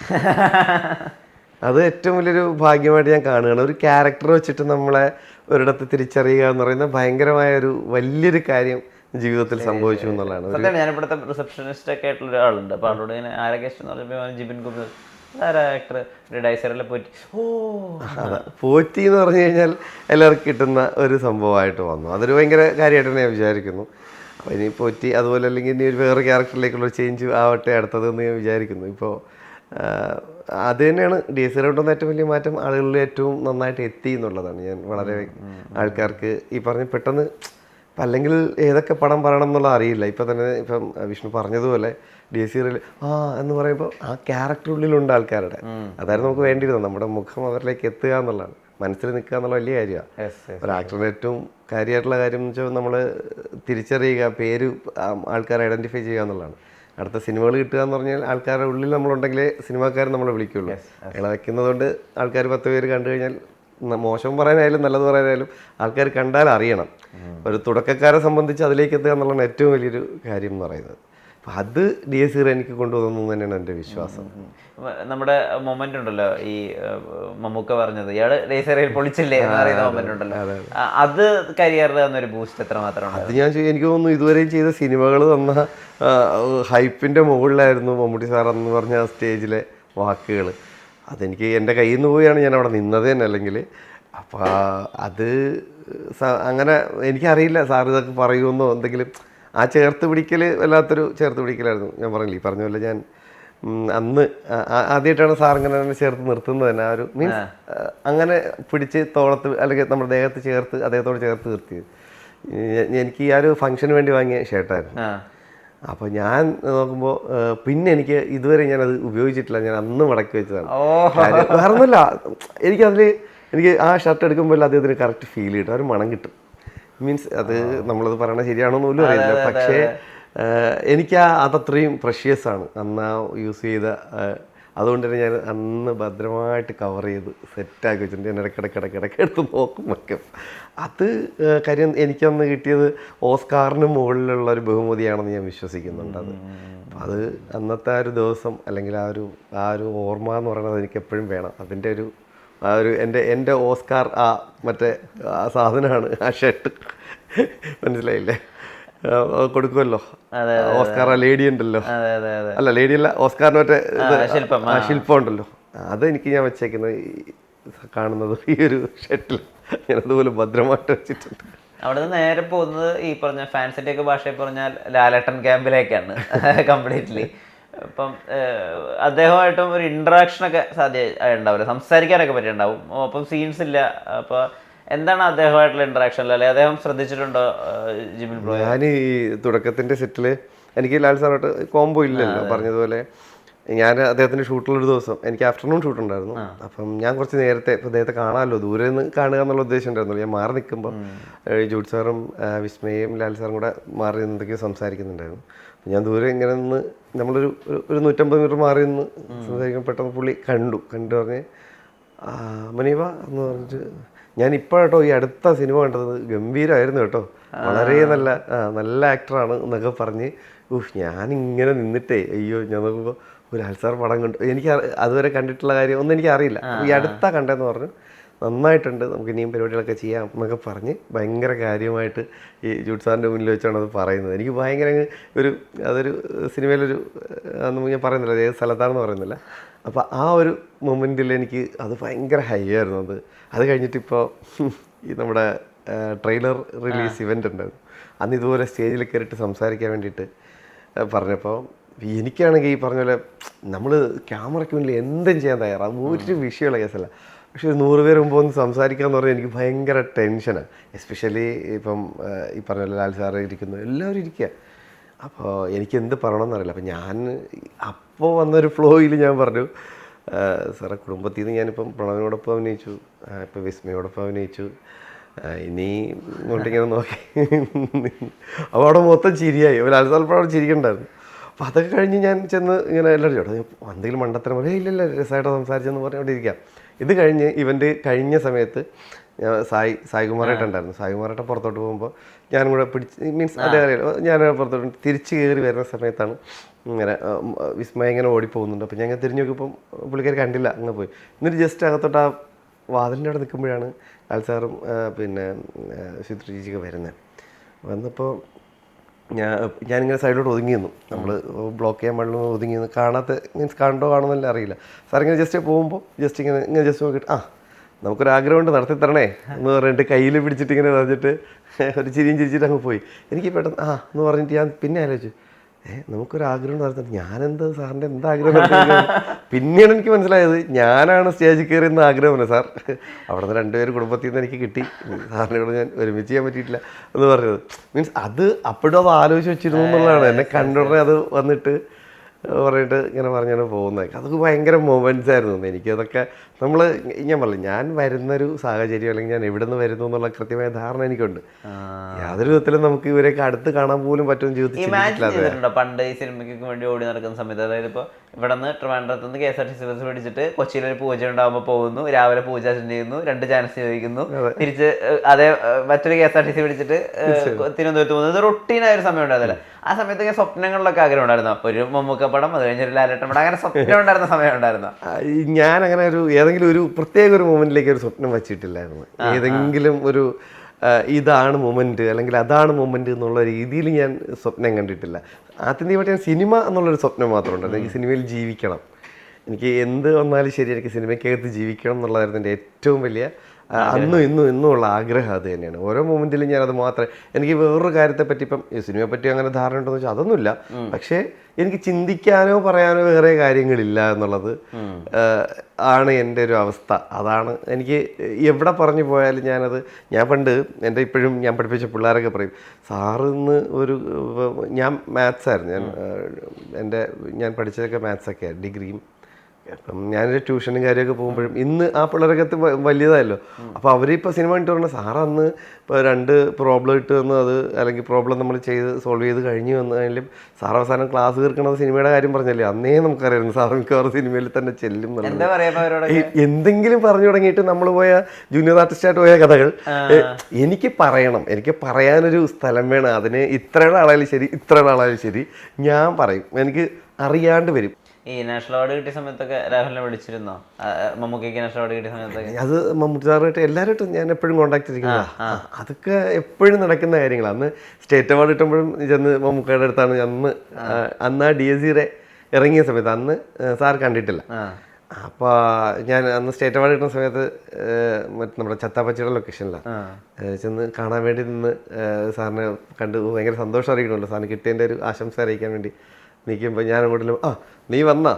അത് ഏറ്റവും വലിയൊരു ഭാഗ്യമായിട്ട് ഞാൻ കാണുകയാണ്. ഒരു ക്യാരക്ടർ വെച്ചിട്ട് നമ്മളെ ഒരിടത്ത് തിരിച്ചറിയുക എന്ന് പറയുന്നത് ഭയങ്കരമായ വലിയൊരു കാര്യം ജീവിതത്തിൽ സംഭവിച്ചു എന്നുള്ളതാണ്. സത്യം. ഞാൻ ഇവിടുത്തെ റിസപ്ഷനിസ്റ്റ് ഒക്കെ ആയിട്ടുള്ള ഒരാളുണ്ട്. അപ്പോൾ അവളോട് ഇങ്ങനെ ആരൊക്കെ ഇഷ്ടം എന്ന് പറഞ്ഞപ്പോൾ ജിബിൻ കുമാർ ആക്ടർ DSCറിലെ പോറ്റി. അതെ, പോറ്റി എന്ന് പറഞ്ഞു കഴിഞ്ഞാൽ എല്ലാവർക്കും കിട്ടുന്ന ഒരു സംഭവമായിട്ട് വന്നു. അതൊരു ഭയങ്കര കാര്യമായിട്ട് ഞാൻ വിചാരിക്കുന്നു. അപ്പോൾ ഇനി പോറ്റി അതുപോലെ അല്ലെങ്കിൽ ഇനി ഒരു വേറെ ക്യാരക്ടറിലേക്കുള്ളൊരു ചേഞ്ച് ആവട്ടെ അടുത്തതെന്ന് ഞാൻ വിചാരിക്കുന്നു. ഇപ്പോൾ അത് തന്നെയാണ് DSCറി കൊണ്ടുവന്ന ഏറ്റവും വലിയ മാറ്റം. ആളുകളിൽ ഏറ്റവും നന്നായിട്ട് എത്തി എന്നുള്ളതാണ്. ഞാൻ വളരെ ആൾക്കാർക്ക് ഈ പറഞ്ഞ് പെട്ടെന്ന് അപ്പം അല്ലെങ്കിൽ ഏതൊക്കെ പടം പറയണം എന്നുള്ളത് അറിയില്ല. ഇപ്പം തന്നെ ഇപ്പം വിഷ്ണു പറഞ്ഞതുപോലെ DSCറിൽ എന്ന് പറയുമ്പോൾ ആ ക്യാരക്ടറുള്ളിലുണ്ട് ആൾക്കാരുടെ. അതായിരുന്നു നമുക്ക് വേണ്ടിയിരുന്നത്. നമ്മുടെ മുഖം അവരിലേക്ക് എത്തുക എന്നുള്ളതാണ്, മനസ്സിൽ നിൽക്കുക എന്നുള്ള വലിയ കാര്യമാണ്. ഒരു ആക്ടറിൻ്റെ ഏറ്റവും കാര്യമായിട്ടുള്ള കാര്യം എന്ന് വെച്ചാൽ നമ്മൾ തിരിച്ചറിയുക, പേര് ആൾക്കാരെ ഐഡൻറ്റിഫൈ ചെയ്യുക എന്നുള്ളതാണ്. അടുത്ത സിനിമകൾ കിട്ടുക എന്ന് പറഞ്ഞാൽ ആൾക്കാരുടെ ഉള്ളിൽ നമ്മളുണ്ടെങ്കിലേ സിനിമാക്കാർ നമ്മളെ വിളിക്കുള്ളൂ. അയാളെ വയ്ക്കുന്നതുകൊണ്ട് ആൾക്കാർ 10 പേര് കണ്ടു കഴിഞ്ഞാൽ, മോശം പറയാനായാലും നല്ലത് പറയാനായാലും ആൾക്കാർ കണ്ടാൽ അറിയണം. ഒരു തുടക്കക്കാരെ സംബന്ധിച്ച് അതിലേക്ക് എത്തുക എന്നുള്ളതാണ് ഏറ്റവും വലിയൊരു കാര്യം എന്ന് പറയുന്നത്. അപ്പം അത് DSCറി എനിക്ക് കൊണ്ടുവന്നു തന്നെയാണ് എൻ്റെ വിശ്വാസം. നമ്മുടെ മൊമെന്റ് ഉണ്ടല്ലോ, ഈ മമ്മൂക്ക പറഞ്ഞത് ഇയാള് DSCറിയിൽ പൊളിച്ചില്ലേ എന്ന് പറയുന്ന മൊമെന്റ് ഉണ്ടല്ലോ, അത് കരിയറിൽ തന്നൊരു ബൂസ്റ്റ് എത്ര മാത്രമാണ്? അത് എനിക്ക് തോന്നുന്നു ഇതുവരെയും ചെയ്ത സിനിമകൾ തന്ന ഹൈപ്പിൻ്റെ മുകളിലായിരുന്നു മമ്മൂട്ടി സാർ എന്ന് പറഞ്ഞ ആ സ്റ്റേജിലെ വാക്കുകൾ. അതെനിക്ക് എൻ്റെ കയ്യിൽ നിന്ന് പോയാണ് ഞാൻ അവിടെ നിന്നത് തന്നെ. അല്ലെങ്കിൽ അപ്പോൾ അത് അങ്ങനെ എനിക്കറിയില്ല സാർ ഇതൊക്കെ പറയുമെന്നോ എന്തെങ്കിലും. ആ ചേർത്ത് പിടിക്കൽ വല്ലാത്തൊരു ചേർത്ത് പിടിക്കലായിരുന്നു. ഞാൻ പറഞ്ഞില്ല, ഈ പറഞ്ഞ പോലെ ഞാൻ അന്ന് ആദ്യമായിട്ടാണ് സാർ ഇങ്ങനെ തന്നെ ചേർത്ത് നിർത്തുന്നത് തന്നെ. ആ ഒരു മീൻസ് അങ്ങനെ പിടിച്ച് തോളത്ത് അല്ലെങ്കിൽ നമ്മുടെ ദേഹത്ത് ചേർത്ത് അദ്ദേഹത്തോട് ചേർത്ത് നിർത്തിയത്. എനിക്ക് ഈ ആ ഒരു ഫംഗ്ഷന് വേണ്ടി വാങ്ങിയ ഷർട്ടായിരുന്നു. അപ്പോൾ ഞാൻ നോക്കുമ്പോൾ പിന്നെ എനിക്ക് ഇതുവരെ ഞാനത് ഉപയോഗിച്ചിട്ടില്ല. ഞാൻ അന്ന് മടക്കി വെച്ചതാണ്. വേറൊന്നുമില്ല, എനിക്ക് ആ ഷർട്ട് എടുക്കുമ്പോൾ അദ്ദേഹത്തിന് കറക്റ്റ് ഫീൽ കിട്ടും, ഒരു മണം കിട്ടും. മീൻസ് അത് നമ്മളത് പറയണത് ശരിയാണോ എന്ന് പോലും അറിയില്ല. പക്ഷേ എനിക്ക് അതത്രയും പ്രഷ്യസ് ആണ് അന്ന് ആ യൂസ് ചെയ്ത. അതുകൊണ്ട് തന്നെ ഞാൻ അന്ന് ഭദ്രമായിട്ട് കവർ ചെയ്ത് സെറ്റാക്കി വെച്ചിട്ടുണ്ട്. ഞാൻ ഇടയ്ക്കിടയ്ക്ക് എടുത്ത് നോക്കും വയ്ക്കും. അത് കാര്യം എനിക്കന്ന് കിട്ടിയത് ഓസ്കാറിന് മുകളിലുള്ള ഒരു ബഹുമതിയാണെന്ന് ഞാൻ വിശ്വസിക്കുന്നുണ്ട്. അത് അന്നത്തെ ആ ഒരു ദിവസം അല്ലെങ്കിൽ ആ ഒരു ഓർമ്മ എന്ന് പറയുന്നത് എനിക്ക് എപ്പോഴും വേണം. അതിൻ്റെ എൻ്റെ ഓസ്കാർ മറ്റേ ആ സാധനമാണ് ആ ഷർട്ട്. മനസ്സിലായില്ലേ? കൊടുക്കുമല്ലോ ഓസ്കാർ. ആ ലേഡി ഉണ്ടല്ലോ, അല്ല ലേഡി അല്ല, ഓസ്കാറിന് മറ്റേ ശില്പം ഉണ്ടല്ലോ, അതെനിക്ക് ഞാൻ വെച്ചേക്കുന്നത് കാണുന്നത് ഈ ഒരു ഷർട്ടിൽ. ഞാനതുപോലെ ഭദ്രമായിട്ട് വെച്ചിട്ടുണ്ട്. അവിടെ നിന്ന് നേരെ പോകുന്നത് ഈ പറഞ്ഞ ഫാൻസിൻ്റെ ഒക്കെ ഭാഷയിൽ പറഞ്ഞാൽ ലാലേട്ടൻ ക്യാമ്പിലേക്കാണ് കംപ്ലീറ്റ്ലി. അപ്പം അദ്ദേഹമായിട്ടും ഒരു ഇൻട്രാക്ഷനൊക്കെ ഉണ്ടാവില്ല, സംസാരിക്കാനൊക്കെ പറ്റിയിട്ടുണ്ടാവും. അപ്പം സീൻസ് ഇല്ല. അപ്പോൾ എന്താണ് അദ്ദേഹമായിട്ടുള്ള ഇൻട്രാക്ഷൻ? അല്ലെ അദ്ദേഹം ശ്രദ്ധിച്ചിട്ടുണ്ടോ ജിബിൻ ബ്രോ? ഞാൻ ഈ തുടക്കത്തിൻ്റെ സെറ്റിൽ എനിക്ക് ലാൽ സാറായിട്ട് കോംബോ ഇല്ലല്ലോ. പറഞ്ഞതുപോലെ ഞാൻ അദ്ദേഹത്തിൻ്റെ ഷൂട്ടിലൊരു ദിവസം എനിക്ക് ആഫ്റ്റർനൂൺ ഷൂട്ടുണ്ടായിരുന്നു. അപ്പം ഞാൻ കുറച്ച് നേരത്തെ അദ്ദേഹത്തെ കാണാമല്ലോ, ദൂരെ നിന്ന് കാണുക എന്നുള്ള ഉദ്ദേശം ഉണ്ടായിരുന്നുള്ളൂ. ഞാൻ മാറി നിൽക്കുമ്പോൾ ജൂഡ് സാറും വിസ്മയും ലാൽ സാറും കൂടെ മാറി നിന്ന് എന്തൊക്കെയോ സംസാരിക്കുന്നുണ്ടായിരുന്നു. ഞാൻ ദൂരെ ഇങ്ങനെ നിന്ന് നമ്മളൊരു 150 മീറ്റർ മാറി നിന്ന് സംസാരിക്കുമ്പോൾ പെട്ടെന്ന് പുള്ളി കണ്ടു പറഞ്ഞ് മനീവ എന്ന് പറഞ്ഞിട്ട്, ഞാൻ ഇപ്പോഴാട്ടോ ഈ അടുത്ത സിനിമ കണ്ടത്, ഗംഭീരമായിരുന്നു കേട്ടോ, വളരെ നല്ല ആക്ടറാണ് എന്നൊക്കെ പറഞ്ഞ്. ഞാനിങ്ങനെ നിന്നിട്ടേ അയ്യോ, ഞാൻ നോക്കുമ്പോൾ ലാൽ സാർ പടം കണ്ടു, എനിക്ക് അതുവരെ കണ്ടിട്ടുള്ള കാര്യം ഒന്നും എനിക്കറിയില്ല. അപ്പോൾ ഈ അടുത്താ കണ്ടതെന്ന് പറഞ്ഞു, നന്നായിട്ടുണ്ട്, നമുക്ക് ഇനിയും പരിപാടികളൊക്കെ ചെയ്യാം എന്നൊക്കെ പറഞ്ഞ് ഭയങ്കര കാര്യമായിട്ട് ഈ ജൂഡ് സാറിൻ്റെ മുന്നിൽ വെച്ചാണ് അത് പറയുന്നത്. എനിക്ക് ഭയങ്കര അതൊരു സിനിമയിലൊരു ഞാൻ പറയുന്നില്ല ഏത് സ്ഥലത്താണെന്ന് പറയുന്നില്ല. അപ്പോൾ ആ ഒരു മൊമെൻറ്റിൽ എനിക്ക് അത് ഭയങ്കര ഹൈ ആയിരുന്നു. അത് കഴിഞ്ഞിട്ടിപ്പോൾ ഈ നമ്മുടെ ട്രെയിലർ റിലീസ് ഇവൻ്റ് ഉണ്ടായിരുന്നു. അന്ന് ഇതുപോലെ സ്റ്റേജിൽ കയറിയിട്ട് സംസാരിക്കാൻ വേണ്ടിയിട്ട് പറഞ്ഞപ്പോൾ എനിക്കാണെങ്കിൽ ഈ പറഞ്ഞ പോലെ നമ്മൾ ക്യാമറയ്ക്ക് മുന്നിൽ എന്തും ചെയ്യാൻ തയ്യാറാണ്, ഒരു വിഷയമുള്ള കേസല്ല. പക്ഷേ 100 പേര് മുമ്പ് ഒന്ന് സംസാരിക്കുക എന്ന് പറഞ്ഞാൽ എനിക്ക് ഭയങ്കര ടെൻഷനാണ്. എസ്പെഷ്യലി ഇപ്പം ഈ പറഞ്ഞ പോലെ ലാൽ സാറ് ഇരിക്കുന്നു, എല്ലാവരും ഇരിക്കുക. അപ്പോൾ എനിക്ക് എന്ത് പറയണമെന്നറിയില്ല. അപ്പം ഞാൻ അപ്പോൾ വന്നൊരു ഫ്ലോയിൽ ഞാൻ പറഞ്ഞു, സാറേ കുടുംബത്തിൽ നിന്ന് ഞാനിപ്പം പ്രണവിനോടൊപ്പം അഭിനയിച്ചു, ഇപ്പം വിസ്മയോടൊപ്പം അഭിനയിച്ചു, ഇനി ഇങ്ങോട്ടിങ്ങനെ നോക്കി. അപ്പോൾ അവിടെ മൊത്തം ചിരിയായി. ലാൽ സാറിപ്പോൾ അവിടെ ചിരിക്കണ്ടായിരുന്നു. അപ്പോൾ അതൊക്കെ കഴിഞ്ഞ് ഞാൻ ചെന്ന് ഇങ്ങനെ എല്ലാവരും ചോട്ടെ എന്തെങ്കിലും മണ്ടത്തരം പറയും, ഇല്ലല്ല രസമായിട്ട് സംസാരിച്ചെന്ന് പറഞ്ഞ് അവിടെ ഇരിക്കാം. ഇത് കഴിഞ്ഞ് ഇവൻ്റ് കഴിഞ്ഞ സമയത്ത് സായികുമാറായിട്ടുണ്ടായിരുന്നു. സായികുമാറായിട്ട് പുറത്തോട്ട് പോകുമ്പോൾ ഞാനും കൂടെ മീൻസ് അതേ അറിയാലോ, ഞാൻ പുറത്തോട്ട് തിരിച്ച് കയറി വരുന്ന സമയത്താണ് ഇങ്ങനെ വിസ്മയ ഇങ്ങനെ ഓടിപ്പോകുന്നുണ്ട്. അപ്പോൾ ഞാൻ തിരിഞ്ഞു നോക്കിയപ്പം പുള്ളിക്കാർ കണ്ടില്ല, അങ്ങ് പോയി. എന്നിട്ട് ജസ്റ്റ് അകത്തോട്ട് ആ വാതിലിൻ്റെ അവിടെ നിൽക്കുമ്പോഴാണ് ലാൽ സാറും പിന്നെ ചിത്ര ചേച്ചിയൊക്കെ വരുന്നത്. വന്നപ്പോൾ ഞാനിങ്ങനെ സൈഡിലോട്ട് ഒതുങ്ങി നിന്നു. നമ്മൾ ബ്ലോക്ക് ചെയ്യാൻ പാടില്ല, ഒതുങ്ങി നിന്ന് കാണാത്ത മീൻസ് കണ്ടോ കാണുന്നല്ല അറിയില്ല. സാറിങ്ങനെ ജസ്റ്റ് പോകുമ്പോൾ ഇങ്ങനെ ജസ്റ്റ് നോക്കിയിട്ട് നമുക്കൊരാഗ്രഹമുണ്ട് നടത്തി തരണേ എന്ന് പറഞ്ഞിട്ട് കയ്യിൽ പിടിച്ചിട്ട് ഇങ്ങനെ പറഞ്ഞിട്ട് ഒരു ചിരിയും ചിരിച്ചിട്ട് അങ്ങ് പോയി. എനിക്ക് പെട്ടെന്ന് എന്ന് പറഞ്ഞിട്ട് ഞാൻ പിന്നെ ആലോചിച്ചു, നമുക്കൊരാഗ്രഹം നടത്തുന്നത് ഞാനെന്താ സാറിൻ്റെ എന്താഗ്രഹം നടത്തുന്നത്. പിന്നെയാണ് എനിക്ക് മനസ്സിലായത് ഞാനാണ് സ്റ്റേജിൽ കയറിയെന്ന് ആഗ്രഹമല്ല സാർ. അവിടെ നിന്ന് 2 പേര് കുടുംബത്തിൽ നിന്ന് എനിക്ക് കിട്ടി, സാറിനോട് ഞാൻ ഒരുമിച്ച് ചെയ്യാൻ പറ്റിയിട്ടില്ല എന്ന് പറഞ്ഞത്. മീൻസ് അത് അപ്പോഴും അത് ആലോചിച്ച് വെച്ചിരുന്നു എന്നുള്ളതാണ്. എന്നെ കണ്ടുടനെ അത് വന്നിട്ട് പറഞ്ഞിട്ട് ഇങ്ങനെ പറഞ്ഞാണ് പോകുന്നത്. അതൊക്കെ ഭയങ്കര മൊമെൻറ്റ്സ് ആയിരുന്നു. എനിക്കതൊക്കെ ഞാൻ പറഞ്ഞില്ല, ഞാൻ വരുന്നൊരു സാഹചര്യം അല്ലെങ്കിൽ ഞാൻ എവിടെ നിന്ന് വരുന്നു എന്നുള്ള കൃത്യമായ ധാരണ എനിക്കുണ്ട്. യാതൊരു വിധത്തിലും നമുക്ക് ഇവരെയൊക്കെ അടുത്ത് കാണാൻ പോലും പറ്റും ജീവിതത്തിൽ. പണ്ട് ഈ സിനിമയ്ക്ക് വേണ്ടി ഓടി നടക്കുന്ന സമയത്ത്, അതായത് ഇപ്പോൾ ഇവിടെ നിന്ന് ട്രിവാൻഡ്രത്ത് നിന്ന് KSRTC ബസ് പിടിച്ചിട്ട് കൊച്ചിയിലൊരു പൂജ ഉണ്ടാകുമ്പോൾ പോകുന്നു, രാവിലെ പൂജ അറ്റൻഡ് ചെയ്യുന്നു, 2 ചാൻസ് ചോദിക്കുന്നു, തിരിച്ച് അതേ മറ്റൊരു KSRTC പിടിച്ചിട്ട് തിരുവനന്തപുരത്ത് പോകുന്നത്. ഇത് റൊട്ടീനായ ഒരു സമയം ഉണ്ടായിരുന്നില്ല. ആ സമയത്ത് ഇങ്ങനെ സ്വപ്നങ്ങളിലൊക്കെ ആഗ്രഹം ഉണ്ടായിരുന്നു. ഒരു മമ്മൂക്ക പടം, അത് കഴിഞ്ഞൊരു ലാലേട്ടൻ പടം, അങ്ങനെ സ്വപ്നം ഉണ്ടായിരുന്ന സമയം ഉണ്ടായിരുന്നു. ഞാൻ അങ്ങനെ ഏതെങ്കിലും ഒരു പ്രത്യേക ഒരു മൊമെന്റിലേക്ക് ഒരു സ്വപ്നം വച്ചിട്ടില്ലായിരുന്നു. ഏതെങ്കിലും ഒരു ഇതാണ് മൊമെന്റ് അല്ലെങ്കിൽ അതാണ് മൊമെന്റ് എന്നുള്ള രീതിയിൽ ഞാൻ സ്വപ്നം കണ്ടിട്ടില്ല. ആത്യന്തികമായിട്ട് ഞാൻ സിനിമ എന്നുള്ളൊരു സ്വപ്നം മാത്രമുണ്ട്. എനിക്ക് സിനിമയിൽ ജീവിക്കണം, എനിക്ക് എന്ത് വന്നാലും ശരി എനിക്ക് സിനിമയ്ക്കകത്ത് ജീവിക്കണം എന്നുള്ളതായിരുന്നു എൻ്റെ ഏറ്റവും വലിയ ഇന്നും ഉള്ള ആഗ്രഹം. അത് തന്നെയാണ്. ഓരോ മൊമെന്റിലും ഞാനത് മാത്രമേ, എനിക്ക് വേറൊരു കാര്യത്തെപ്പറ്റി ഇപ്പം സിനിമയെ പറ്റി അങ്ങനെ ധാരണ ഉണ്ടെന്ന് വെച്ചാൽ അതൊന്നുമില്ല. പക്ഷേ എനിക്ക് ചിന്തിക്കാനോ പറയാനോ വേറെ കാര്യങ്ങളില്ല എന്നുള്ളത് ആണ് എൻ്റെ ഒരു അവസ്ഥ. അതാണ് എനിക്ക് എവിടെ പറഞ്ഞു പോയാലും ഞാൻ പണ്ട് എൻ്റെ ഇപ്പോഴും ഞാൻ പഠിപ്പിച്ച പിള്ളേരൊക്കെ പറയും, സാറിന്ന് ഞാൻ മാത്സ് ആയിരുന്നു, ഞാൻ പഠിച്ചതൊക്കെ മാത്സൊക്കെയാണ്, ഡിഗ്രിയും. അപ്പം ഞാനൊരു ട്യൂഷനും കാര്യമൊക്കെ പോകുമ്പോഴും ഇന്ന് ആ പിള്ളേരൊക്കെ വലിയതായല്ലോ. അപ്പോൾ അവരിപ്പോൾ സിനിമ കണ്ടിട്ട് പറഞ്ഞാൽ സാറന്ന് ഇപ്പോൾ 2 പ്രോബ്ലം ഇട്ട് വന്ന് അത് അല്ലെങ്കിൽ പ്രോബ്ലം നമ്മൾ സോൾവ് ചെയ്ത് കഴിഞ്ഞ് വന്നാലും സാർ അവസാനം ക്ലാസ് തീർക്കണത് സിനിമയുടെ കാര്യം പറഞ്ഞല്ലേ, അന്നേ നമുക്കറിയായിരുന്നു സാർ മിക്കവാറും സിനിമയിൽ തന്നെ ചെല്ലും. എന്തെങ്കിലും പറഞ്ഞു തുടങ്ങിയിട്ട് നമ്മൾ പോയ ജൂനിയർ ആർട്ടിസ്റ്റായിട്ട് പോയ കഥകൾ എനിക്ക് പറയാനൊരു സ്ഥലം വേണം. അതിന് ഇത്രയുടെ ആളായാലും ശരി ഞാൻ പറയും, എനിക്ക് അറിയാണ്ട് വരും. ഈ നാഷണൽ അവാർഡ് കിട്ടിയ സമയത്തൊക്കെ രാഹുലിനെ വിളിച്ചിരുന്നോ? മമ്മൂക്കയ്ക്ക് നാഷണൽ അവാർഡ് കിട്ടിയ സമയത്തൊക്കെ അത് മമ്മൂട്ടി സാറായിട്ട് എല്ലാവരുമായിട്ടും ഞാൻ എപ്പോഴും കോൺടാക്ട് ഇരിക്കുന്നത്. അതൊക്കെ എപ്പോഴും നടക്കുന്ന കാര്യങ്ങളാണ്. അന്ന് സ്റ്റേറ്റ് അവാർഡ് കിട്ടുമ്പോഴും ചെന്ന് മമ്മൂക്കയുടെ അടുത്താണ് അന്ന് ആ DSCയുടെ ഇറങ്ങിയ സമയത്ത് അന്ന് സാർ കണ്ടിട്ടില്ല. അപ്പോൾ ഞാൻ അന്ന് സ്റ്റേറ്റ് അവാർഡ് കിട്ടുന്ന സമയത്ത് നമ്മുടെ ചത്താപ്പച്ചിയുടെ ലൊക്കേഷനിലാണ് ചെന്ന് കാണാൻ വേണ്ടി നിന്ന് സാറിനെ കണ്ട് ഭയങ്കര സന്തോഷം അറിയിക്കണമല്ലോ, സാറിന് കിട്ടിയതിൻ്റെ ഒരു ആശംസ അറിയിക്കാൻ വേണ്ടി നിൽക്കുമ്പോൾ ഞാൻ അങ്ങോട്ടും നീ വന്നാ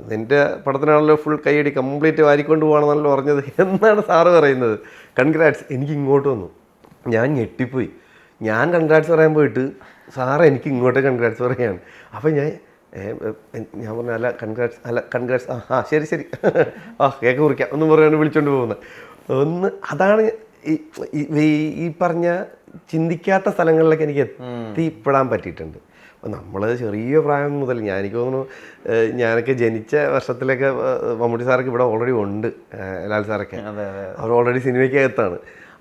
നിൻ്റെ പടത്തിനാണല്ലോ ഫുൾ കൈയടി കംപ്ലീറ്റ് വാരിക്കൊണ്ട് പോകണമെന്നല്ലോ പറഞ്ഞത് എന്നാണ് സാറ് പറയുന്നത്. കൺഗ്രാറ്റ്സ്. എനിക്ക് ഇങ്ങോട്ട് വന്നു, ഞാൻ ഞെട്ടിപ്പോയി. ഞാൻ കൺഗ്രാറ്റ്സ് പറയാൻ പോയിട്ട് സാറ് എനിക്ക് ഇങ്ങോട്ട് കൺഗ്രാറ്റ്സ് പറയുകയാണ്. അപ്പം ഞാൻ പറഞ്ഞു അല്ല കൺഗ്രാറ്റ്സ് ശരി കേക്ക് കുറിക്കാം എന്ന് പറയാണ്ട് വിളിച്ചോണ്ട് പോകുന്നത്. അതാണ് ഈ പറഞ്ഞ ചിന്തിക്കാത്ത സ്ഥലങ്ങളിലൊക്കെ എനിക്ക് എത്തിപ്പെടാൻ പറ്റിയിട്ടുണ്ട്. അപ്പം നമ്മൾ ചെറിയ പ്രായം മുതൽ എനിക്ക് തോന്നുന്നു ഞാനൊക്കെ ജനിച്ച വർഷത്തിലൊക്കെ മമ്മൂട്ടി സാറൊക്കെ ഇവിടെ ഓൾറെഡി ഉണ്ട്, ലാൽ സാറൊക്കെ അവർ ഓൾറെഡി സിനിമയ്ക്കകത്താണ്.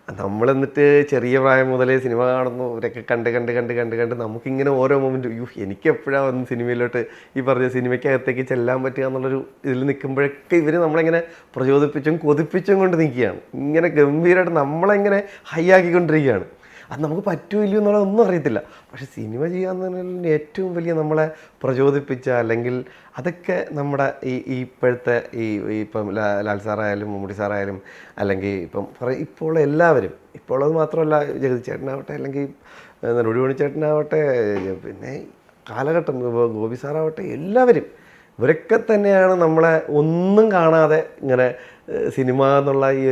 നമ്മൾ എന്നിട്ട് ചെറിയ പ്രായം മുതലേ സിനിമ കാണുന്നു ഇവരൊക്കെ കണ്ട് കണ്ട് കണ്ട് കണ്ട് കണ്ട് നമുക്കിങ്ങനെ ഓരോ മൊമെൻറ്റും എനിക്ക് എപ്പോഴാണ് വന്ന് സിനിമയിലോട്ട് ഈ പറഞ്ഞ സിനിമയ്ക്കകത്തേക്ക് ചെല്ലാൻ പറ്റുക എന്നുള്ളൊരു ഇതിൽ നിൽക്കുമ്പോഴൊക്കെ ഇവർ നമ്മളെങ്ങനെ പ്രചോദിപ്പിച്ചും കൊതിപ്പിച്ചും കൊണ്ട് നിൽക്കുകയാണ്. ഇങ്ങനെ ഗംഭീരമായിട്ട് നമ്മളെങ്ങനെ ഹൈ ആക്കിക്കൊണ്ടിരിക്കുകയാണ്. അത് നമുക്ക് പറ്റുമില്ലയോ എന്നുള്ളതൊന്നും അറിയത്തില്ല. പക്ഷെ സിനിമ ചെയ്യാന്നതിന് ഏറ്റവും വലിയ നമ്മളെ പ്രചോദിപ്പിച്ച അല്ലെങ്കിൽ അതൊക്കെ നമ്മുടെ ഇപ്പോഴത്തെ ഇപ്പം ലാൽ സാറായാലും മമ്മൂട്ടി സാറായാലും അല്ലെങ്കിൽ ഇപ്പോൾ എല്ലാവരും, ഇപ്പോൾ അത് മാത്രമല്ല ജഗതി ചേട്ടനാവട്ടെ അല്ലെങ്കിൽ നെടുമണി ചേട്ടനാവട്ടെ പിന്നെ കാലഘട്ടം ഗോപി സാറാവട്ടെ എല്ലാവരും ഇവരൊക്കെ തന്നെയാണ് നമ്മളെ ഒന്നും കാണാതെ ഇങ്ങനെ സിനിമ എന്നുള്ള ഈ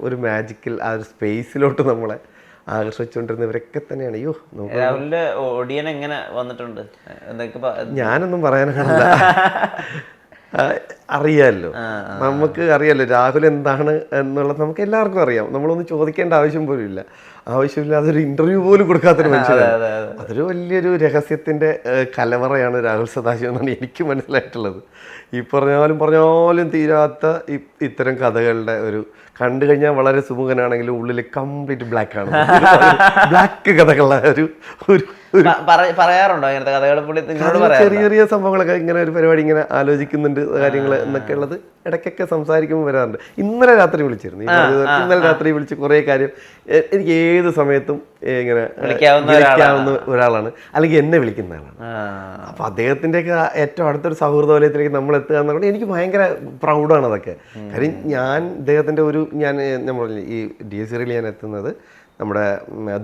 ഒരു മാജിക്കൽ ആ ഒരു സ്പേസിലോട്ട് നമ്മളെ ആകർഷിച്ചുകൊണ്ടിരുന്ന ഇവരൊക്കെ തന്നെയാണ്. രാഹുലിന്റെ ഓഡിയൻ എങ്ങനെ വന്നിട്ടുണ്ട്? ഞാനൊന്നും പറയാനാണില്ല. അറിയാമല്ലോ, നമുക്ക് അറിയാമല്ലോ രാഹുൽ എന്താണ് എന്നുള്ളത് നമുക്ക് എല്ലാവർക്കും അറിയാം. നമ്മളൊന്നും ചോദിക്കേണ്ട ആവശ്യം പോലും ഇല്ല. ആവശ്യമില്ല, അതൊരു ഇന്റർവ്യൂ പോലും കൊടുക്കാത്തൊരു മനുഷ്യനാണ്. അതൊരു വലിയൊരു രഹസ്യത്തിന്റെ കലവറയാണ് രാഹുൽ സദാശിവം എന്നാണ് എനിക്ക് മനസ്സിലായിട്ടുള്ളത്. ഈ പറഞ്ഞാലും തീരാത്ത ഇത്തരം കഥകളുടെ ഒരു കണ്ടു കഴിഞ്ഞാൽ വളരെ സുമുഖനാണെങ്കിലും ഉള്ളിൽ കംപ്ലീറ്റ് ബ്ലാക്ക് ആണ്. ബ്ലാക്ക് കഥകളുടെ പറയാറുണ്ടോ ഇങ്ങനത്തെ കഥകൾ? ചെറിയ ചെറിയ സംഭവങ്ങളൊക്കെ ഇങ്ങനെ ഒരു പരിപാടി ഇങ്ങനെ ആലോചിക്കുന്നുണ്ട് കാര്യങ്ങൾ എന്നൊക്കെ ഉള്ളത് ഇടയ്ക്കൊക്കെ സംസാരിക്കുമ്പോൾ വരാറുണ്ട്. ഇന്നലെ രാത്രി വിളിച്ചിരുന്നു. ഇന്നലെ രാത്രി വിളിച്ച് കുറേ കാര്യം എനിക്ക് ഏത് സമയത്തും ഇങ്ങനെ വിളിക്കാവുന്ന ഒരാളാണ്, അല്ലെങ്കിൽ എന്നെ വിളിക്കുന്ന ആളാണ്. അപ്പൊ അദ്ദേഹത്തിൻ്റെയൊക്കെ ഏറ്റവും അടുത്തൊരു സൗഹൃദ വലയത്തിലേക്ക് നമ്മൾ എത്തുക എന്നുള്ളത് എനിക്ക് ഭയങ്കര പ്രൗഡാണ് അതൊക്കെ. കാര്യം ഞാൻ ഇദ്ദേഹത്തിൻ്റെ നമ്മൾ ഈ DSCറിൽ ഞാൻ എത്തുന്നത് നമ്മുടെ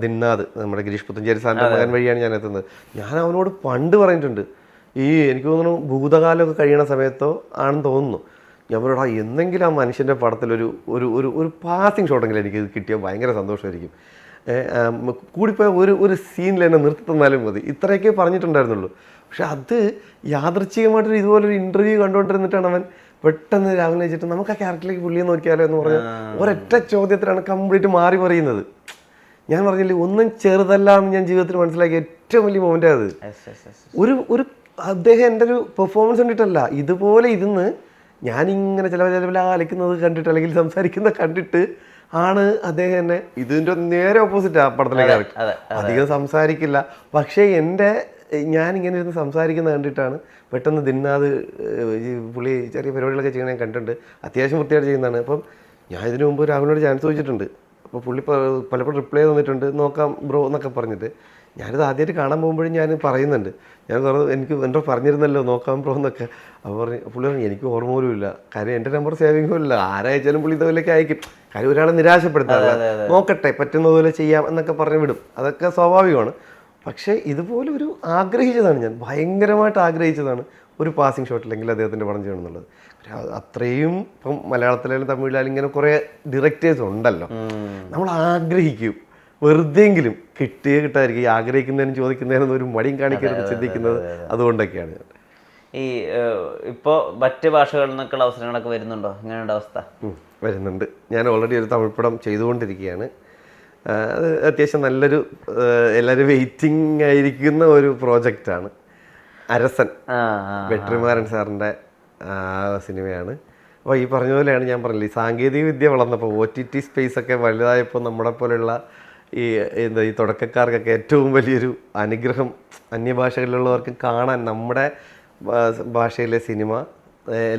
ദിന്നാദ്, നമ്മുടെ ഗിരീഷ് പുത്തഞ്ചേരി സാറിൻ്റെ മകൻ വഴിയാണ് ഞാൻ എത്തുന്നത്. ഞാൻ അവനോട് പണ്ട് പറഞ്ഞിട്ടുണ്ട്, എനിക്ക് തോന്നുന്നു ഭൂതകാലമൊക്കെ കഴിയണ സമയത്തോ ആണെന്ന് തോന്നുന്നു, ഞാൻ പറയടാ എന്തെങ്കിലും ആ മനുഷ്യൻ്റെ പടത്തിലൊരു ഒരു ഒരു പാസിങ് ഷോട്ടെങ്കിലും എനിക്ക് കിട്ടിയാൽ ഭയങ്കര സന്തോഷമായിരിക്കും. കൂടിപ്പോയ ഒരു സീനിൽ എന്നെ നിർത്തി തന്നാലും മതി, ഇത്രയൊക്കെ പറഞ്ഞിട്ടുണ്ടായിരുന്നുള്ളൂ. പക്ഷെ അത് യാദൃച്ഛികമായിട്ടൊരു ഇതുപോലൊരു ഇൻ്റർവ്യൂ കണ്ടുകൊണ്ടിരുന്നിട്ടാണ് അവൻ പെട്ടെന്ന് രാവിലെ വെച്ചിട്ട് നമുക്ക് ആ ക്യാരക്ടറിലേക്ക് പുള്ളിയെ നോക്കിയാലോ എന്ന് പറഞ്ഞാൽ ഒരൊറ്റ ചോദ്യത്തിലാണ് കംപ്ലീറ്റ് മാറി പറയുന്നത്. ഞാൻ പറഞ്ഞില്ലേ, ഒന്നും ചെറുതല്ല എന്ന് ഞാൻ ജീവിതത്തിൽ മനസ്സിലാക്കിയ ഏറ്റവും വലിയ മൊമെൻ്റ് അത്. ഒരു അദ്ദേഹം എൻ്റെ ഒരു പെർഫോമൻസ് കണ്ടിട്ടല്ല, ഇതുപോലെ ഇരുന്ന് ഞാനിങ്ങനെ ചില അലക്കുന്നത് കണ്ടിട്ട് അല്ലെങ്കിൽ സംസാരിക്കുന്ന കണ്ടിട്ട് ആണ് അദ്ദേഹം എന്നെ ഇതിൻ്റെ നേരെ ഓപ്പോസിറ്റ് ആ പടത്തിലെ ക്യാരക്ടർ. അധികം സംസാരിക്കില്ല, പക്ഷേ ഞാനിങ്ങനെ ഇരുന്ന് സംസാരിക്കുന്നത് കണ്ടിട്ടാണ് പെട്ടെന്ന് ദിന്നാദ് പുള്ളി ചെറിയ പരിപാടികളൊക്കെ ചെയ്യണേ കണ്ടിട്ടുണ്ട്. അത്യാവശ്യം വൃത്തിയായിട്ട് ചെയ്യുന്നതാണ്. അപ്പം ഞാൻ ഇതിനു മുമ്പ് രാഹുലിനോട് ചാൻസ് ചോദിച്ചിട്ടുണ്ട്. അപ്പോൾ പുള്ളി പലപ്പോഴും റിപ്ലൈ തന്നിട്ടുണ്ട്, നോക്കാം ബ്രോ എന്നൊക്കെ പറഞ്ഞിട്ട്. ഞാനിത് ആദ്യമായിട്ട് കാണാൻ പോകുമ്പോഴും ഞാൻ പറയുന്നുണ്ട്, ഞാൻ എനിക്ക് എന്തോ പറഞ്ഞിരുന്നല്ലോ നോക്കാം ബ്രോ എന്നൊക്കെ. അപ്പോൾ പുള്ളി പറഞ്ഞു എനിക്ക് ഓർമ്മ പോലും ഇല്ല, കാര്യം എൻ്റെ നമ്പർ സേവിംഗ് പോലും ഇല്ല, ആരയച്ചാലും പുള്ളി ഇതുപോലെയൊക്കെ അയക്കും. കാര്യം ഒരാളെ നിരാശപ്പെടുത്താറില്ല, നോക്കട്ടെ പറ്റുന്നതുപോലെ ചെയ്യാം എന്നൊക്കെ പറഞ്ഞ് വിടും, അതൊക്കെ സ്വാഭാവികമാണ്. പക്ഷേ ഇതുപോലെ ഒരു ആഗ്രഹിച്ചതാണ്, ഞാൻ ഭയങ്കരമായിട്ട് ആഗ്രഹിച്ചതാണ് ഒരു പാസിംഗ് ഷോട്ടില്ലെങ്കിൽ അദ്ദേഹത്തിൻ്റെ പടം ചെയ്യണം എന്നുള്ളത്. അത്രയും ഇപ്പം മലയാളത്തിലായാലും തമിഴിലായാലും ഇങ്ങനെ കുറേ ഡയറക്ടേഴ്സ് ഉണ്ടല്ലോ, നമ്മൾ ആഗ്രഹിക്കും, വെറുതെങ്കിലും കിട്ടാതിരിക്കും. ഈ ആഗ്രഹിക്കുന്നതിനും ചോദിക്കുന്നതിനും ഒരു മടിയും കാണിക്കരുത് ചിന്തിക്കുന്നത് അതുകൊണ്ടൊക്കെയാണ്. ഈ ഇപ്പോൾ മറ്റ് ഭാഷകളിൽ നിന്നൊക്കെയുള്ള അവസരങ്ങളൊക്കെ വരുന്നുണ്ടോ? ഇങ്ങനെയുള്ള അവസ്ഥ വരുന്നുണ്ട്. ഞാൻ ഓൾറെഡി ഒരു തമിഴ് പടം ചെയ്തുകൊണ്ടിരിക്കുകയാണ്. അത് അത്യാവശ്യം നല്ലൊരു എല്ലാവരും വെയിറ്റിംഗ് ആയിരിക്കുന്ന ഒരു പ്രോജക്റ്റാണ്. അരസൻ, വെട്രിമാരൻ സാറിൻ്റെ സിനിമയാണ്. അപ്പോൾ ഈ പറഞ്ഞ പോലെയാണ് ഞാൻ പറഞ്ഞില്ല, ഈ സാങ്കേതിക വിദ്യ വളർന്നപ്പോൾ OTT സ്പേസൊക്കെ വലുതായപ്പോൾ നമ്മളെ പോലെയുള്ള ഈ തുടക്കക്കാർക്കൊക്കെ ഏറ്റവും വലിയൊരു അനുഗ്രഹം അന്യഭാഷകളിലുള്ളവർക്ക് കാണാൻ നമ്മുടെ ഭാഷയിലെ സിനിമ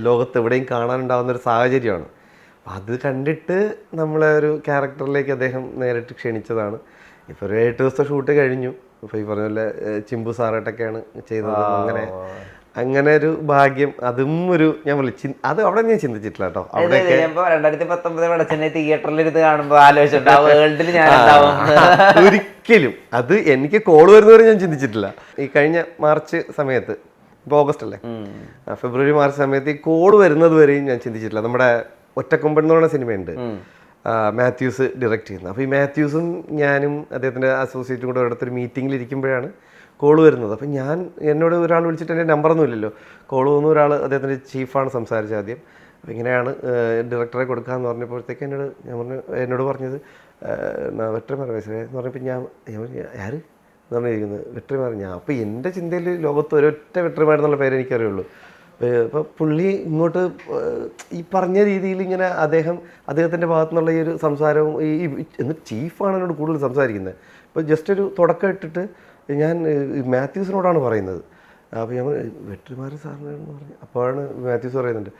ലോകത്ത് എവിടെയും കാണാനുണ്ടാകുന്നൊരു സാഹചര്യമാണ്. അത് കണ്ടിട്ട് നമ്മളെ ഒരു ക്യാരക്ടറിലേക്ക് അദ്ദേഹം നേരിട്ട് ക്ഷണിച്ചതാണ്. ഇപ്പോൾ ഒരു 8 ദിവസത്തെ ഷൂട്ട് കഴിഞ്ഞു. ഇപ്പോൾ ഈ പറഞ്ഞ പോലെ ചിമ്പു സാറായിട്ടൊക്കെയാണ് ചെയ്തത്. അങ്ങനെ ഒരു ഭാഗ്യം, അതും ഒരു ഞാൻ അത് അവിടെ ഞാൻ ചിന്തിച്ചിട്ടില്ല കേട്ടോ. അവിടെ 2019 തിയേറ്ററിലിരുന്ന് കാണുമ്പോൾ ഒരിക്കലും അത് എനിക്ക് കോൾ വരുന്നവരെ ഞാൻ ചിന്തിച്ചിട്ടില്ല. ഈ കഴിഞ്ഞ മാർച്ച് സമയത്ത്, ഇപ്പോൾ ഓഗസ്റ്റ് അല്ലേ, ഫെബ്രുവരി മാർച്ച് സമയത്ത് ഈ കോൾ വരുന്നത് വരെയും ഞാൻ ചിന്തിച്ചിട്ടില്ല. നമ്മുടെ ഒറ്റക്കൊമ്പൻ എന്ന് പറയുന്ന സിനിമയുണ്ട്, മാത്യൂസ് ഡയറക്റ്റ് ചെയ്യുന്നത്. അപ്പോൾ ഈ മാത്യൂസും ഞാനും അദ്ദേഹത്തിൻ്റെ അസോസിയേറ്റും കൂടെ ഒരിടത്തൊരു മീറ്റിങ്ങിൽ ഇരിക്കുമ്പോഴാണ് കോൾ വരുന്നത്. അപ്പം എന്നോട് ഒരാൾ വിളിച്ചിട്ട് എൻ്റെ നമ്പറൊന്നും ഇല്ലല്ലോ, കോൾ വന്ന ഒരാൾ അദ്ദേഹത്തിൻ്റെ ചീഫാണ് സംസാരിച്ചത് ആദ്യം. അപ്പോൾ ഇങ്ങനെയാണ് ഡയറക്ടറെ കൊടുക്കാമെന്ന് പറഞ്ഞപ്പോഴത്തേക്ക് എന്നോട് പറഞ്ഞത് വെട്രിമാരൻ എന്ന് പറഞ്ഞപ്പോൾ ഞാൻ ആര് എന്ന് പറഞ്ഞിരിക്കുന്നത് വെട്രിമാരൻ. അപ്പോൾ എൻ്റെ ചിന്തയിൽ ലോകത്ത് ഒരൊറ്റ വെട്രിമാരൻ എന്നുള്ള പേര് എനിക്കറിയുള്ളൂ. ഇപ്പോൾ പുള്ളി ഇങ്ങോട്ട് ഈ പറഞ്ഞ രീതിയിൽ ഇങ്ങനെ അദ്ദേഹത്തിൻ്റെ ഭാഗത്തു നിന്നുള്ള ഈ ഒരു സംസാരവും എന്നിട്ട് ചീഫാണ് എന്നോട് കൂടുതൽ സംസാരിക്കുന്നത്. ഇപ്പോൾ ജസ്റ്റ് ഒരു തുടക്കം ഇട്ടിട്ട് ഞാൻ മാത്യൂസിനോടാണ് പറയുന്നത്. അപ്പോൾ ഞാൻ വെട്രിമാരൻ സാറിനാണെന്ന് പറഞ്ഞു. അപ്പോഴാണ് മാത്യൂസ് പറയുന്നുണ്ട്,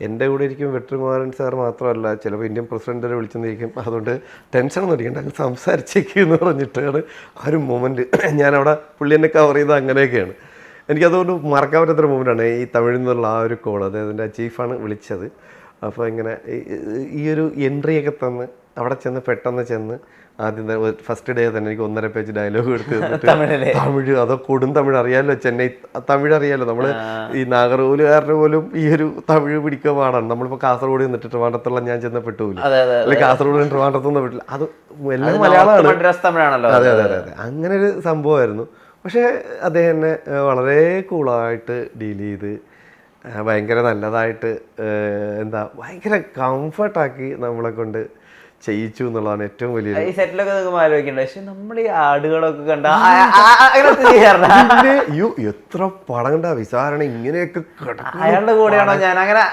എൻ്റെ കൂടെ ഇരിക്കും വെട്രിമാരൻ സാർ മാത്രമല്ല, ചിലപ്പോൾ ഇന്ത്യൻ പ്രസിഡൻറ്റിനെ വിളിച്ചെന്നിരിക്കും, അതുകൊണ്ട് ടെൻഷനൊന്നും അടിക്കണ്ട, അങ്ങ് സംസാരിച്ചേക്കെന്ന് പറഞ്ഞിട്ടാണ് ആ ഒരു മൊമെൻറ്റ് ഞാനവിടെ പുള്ളി എന്നെ കവർ ചെയ്തത്. അങ്ങനെയൊക്കെയാണ് എനിക്കതുകൊണ്ട് മറക്കാൻ പറ്റാത്തൊരു മൊമെൻ്റാണ് ഈ തമിഴിൽ നിന്നുള്ള ആ ഒരു കോൾ. അദ്ദേഹത്തിൻ്റെ ചീഫാണ് വിളിച്ചത്. അപ്പോൾ ഇങ്ങനെ ഈ ഒരു എൻട്രിയൊക്കെ തന്ന് അവിടെ പെട്ടെന്ന് ചെന്ന് ആദ്യം ഫസ്റ്റ് ഡേ തന്നെ എനിക്ക് 1.5 പേജ് ഡയലോഗ് എടുത്ത് തമിഴ്, അതോ കൊടും തമിഴ് അറിയാമല്ലോ, ചെന്നൈ തമിഴ് അറിയാമല്ലോ, നമ്മൾ ഈ നാഗർകോവിലുകാരുടെ പോലും ഈ ഒരു തമിഴ് പിടിക്കുക പാടാണ്. നമ്മളിപ്പോൾ കാസർഗോഡ് നിന്നിട്ട് ട്രിവാൻഡ്രത്തുള്ള ഞാൻ ചെന്ന പെട്ടുപോലും, അല്ലെങ്കിൽ കാസർഗോഡ് ട്രിവാൻഡ്രത്തൊന്നും പെട്ടില്ല, അത് എല്ലാം മലയാളമാണ്. അതെ അതെ അതെ, അങ്ങനെ ഒരു സംഭവമായിരുന്നു. പക്ഷേ അദ്ദേഹം എന്നെ വളരെ കൂളായിട്ട് ഡീൽ ചെയ്ത് ഭയങ്കര നല്ലതായിട്ട് ഭയങ്കര കംഫർട്ടാക്കി നമ്മളെ കൊണ്ട് ചെയ്യിച്ചു എന്നുള്ളതാണ് ഏറ്റവും വലിയ. ഈ സെറ്റിലൊക്കെ നിങ്ങൾക്ക് ആലോചിക്കണ്ട, പക്ഷെ നമ്മൾ ഈ ആടുകളൊക്കെ കണ്ട എത്ര പടം കണ്ട വിസാരണ ഇങ്ങനെയൊക്കെ അയാളുടെ കൂടെയാണോ ഞാൻ അങ്ങനെ.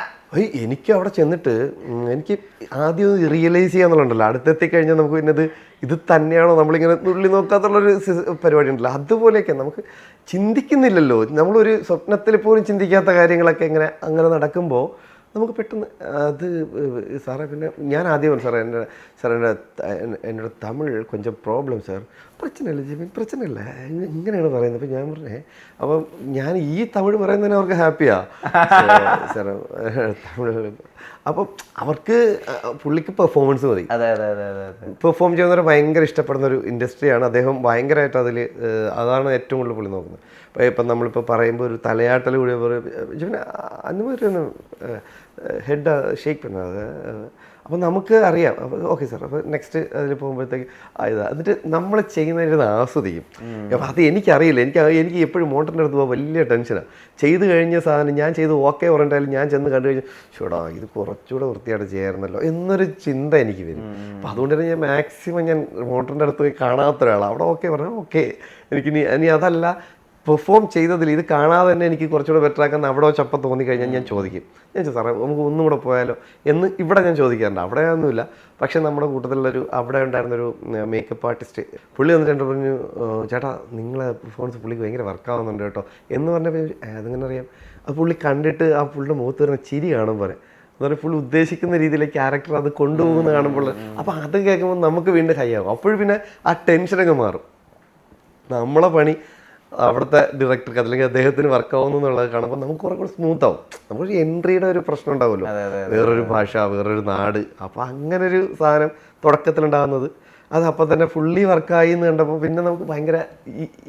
എനിക്ക് അവിടെ ചെന്നിട്ട് എനിക്ക് ആദ്യം റിയലൈസ് ചെയ്യാന്നുള്ളതുണ്ടല്ലോ, അടുത്തെത്തിക്കഴിഞ്ഞാൽ നമുക്ക് പിന്നെ ഇത് തന്നെയാണോ നമ്മളിങ്ങനെ നുള്ളി നോക്കാത്തുള്ളൊരു പരിപാടി ഉണ്ടല്ലോ, അതുപോലെയൊക്കെ നമുക്ക് ചിന്തിക്കുന്നില്ലല്ലോ. നമ്മളൊരു സ്വപ്നത്തിൽ പോലും ചിന്തിക്കാത്ത കാര്യങ്ങളൊക്കെ അങ്ങനെ നടക്കുമ്പോൾ നമുക്ക് പെട്ടെന്ന് സാറേ, പിന്നെ ഞാൻ ആദ്യം എന്നോട് തമിഴ് കൊഞ്ചം പ്രോബ്ലം സാർ, പ്രശ്നമില്ല ജിമിൻ, പ്രശ്നമില്ല, ഇങ്ങനെയാണ് പറയുന്നത്. അപ്പം ഞാൻ പറഞ്ഞേ, അപ്പം ഞാൻ ഈ തമിഴ് പറയുന്നതിന് അവർക്ക് ഹാപ്പിയാ സാർ തമിഴ്. അപ്പം അവർക്ക് പുള്ളിക്ക് പെർഫോമൻസ് മതി. പെർഫോം ചെയ്യുന്നവരെ ഭയങ്കര ഇഷ്ടപ്പെടുന്ന ഒരു ഇൻഡസ്ട്രിയാണ്. അദ്ദേഹം ഭയങ്കരമായിട്ട് അതാണ് ഏറ്റവും കൂടുതൽ പുള്ളി നോക്കുന്നത്. ഇപ്പം നമ്മളിപ്പോൾ പറയുമ്പോൾ ഒരു തലയാട്ടൽ കൂടി ജിമിൻ അനുമതി ഹെഡ് ഷേക്ക് പണ്ണാതെ, അപ്പോൾ നമുക്ക് അറിയാം. അപ്പോൾ ഓക്കെ സാർ, അപ്പോൾ നെക്സ്റ്റ് അതിൽ പോകുമ്പോഴത്തേക്ക് എന്നിട്ട് നമ്മൾ ചെയ്യുന്നതിന് ആസ്വദിക്കും. അപ്പോൾ അത് എനിക്കറിയില്ല, എനിക്ക് എപ്പോഴും മോട്ടറിൻ്റെ അടുത്ത് പോകാൻ വലിയ ടെൻഷനാണ്. ചെയ്ത് കഴിഞ്ഞ സാധനം ഞാൻ ചെയ്ത് ഓക്കെ പറഞ്ഞിട്ടാലും ഞാൻ ചെന്ന് കണ്ടു കഴിഞ്ഞാൽ ഷൂടാ ഇത് കുറച്ചുകൂടെ വൃത്തിയായിട്ട് ചെയ്യാറുണ്ടല്ലോ എന്നൊരു ചിന്ത എനിക്ക് വരും. അപ്പോൾ അതുകൊണ്ട് തന്നെ ഞാൻ മാക്സിമം ഞാൻ മോട്ടറിൻ്റെ അടുത്ത് പോയി കാണാത്ത ഒരാളാണ്. അവിടെ ഓക്കെ പറഞ്ഞാൽ ഓക്കെ, ഇനി അതല്ല പെർഫോം ചെയ്തതിൽ ഇത് കാണാതെ തന്നെ എനിക്ക് കുറച്ചുകൂടെ ബെറ്റർ ആക്കുന്ന അവിടെ ചപ്പം തോന്നിക്കഴിഞ്ഞാൽ ഞാൻ ചോദിക്കും, സാറേ നമുക്ക് ഒന്നും കൂടെ പോയാലോ എന്ന് ഇവിടെ ഞാൻ ചോദിക്കാറുണ്ട്. അവിടെ ഒന്നുമില്ല. പക്ഷേ നമ്മുടെ കൂട്ടത്തിലുള്ളൊരു അവിടെ ഉണ്ടായിരുന്നൊരു മേക്കപ്പ് ആർട്ടിസ്റ്റ് പുള്ളി വന്നിട്ട് പറഞ്ഞു, ചേട്ടാ നിങ്ങളെ പെർഫോമൻസ് പുള്ളിക്ക് ഭയങ്കര വർക്കാവുന്നുണ്ട് കേട്ടോ എന്ന് പറഞ്ഞപ്പോൾ അതെങ്ങനെ അറിയാം? അത് പുള്ളി കണ്ടിട്ട് ആ പുള്ളിയുടെ മുഖത്ത് വരുന്ന ചിരി കാണുമ്പോൾ എന്ന് പറഞ്ഞാൽ പുള്ളി ഉദ്ദേശിക്കുന്ന രീതിയിലെ ക്യാരക്ടർ അത് കൊണ്ടുപോകുന്ന കാണുമ്പോൾ, അപ്പോൾ അത് കേൾക്കുമ്പോൾ നമുക്ക് വീണ്ടും ഹൈ ആകും. അപ്പോഴും പിന്നെ ആ ടെൻഷനൊക്കെ മാറും. നമ്മളെ പണി അവിടുത്തെ ഡയറക്ടർക്ക് അല്ലെങ്കിൽ അദ്ദേഹത്തിന് വർക്കാവുന്നു എന്നുള്ളത് കാണുമ്പോൾ നമുക്ക് കുറെ കൂടെ സ്മൂത്ത് ആവും. നമുക്കൊരു എൻട്രിയുടെ ഒരു പ്രശ്നം ഉണ്ടാവുമല്ലോ, വേറൊരു ഭാഷ, വേറൊരു നാട്. അപ്പോൾ അങ്ങനൊരു സാധനം തുടക്കത്തിലുണ്ടാകുന്നത് അത് അപ്പം തന്നെ ഫുള്ളി വർക്കായി എന്ന് കണ്ടപ്പോൾ പിന്നെ നമുക്ക് ഭയങ്കര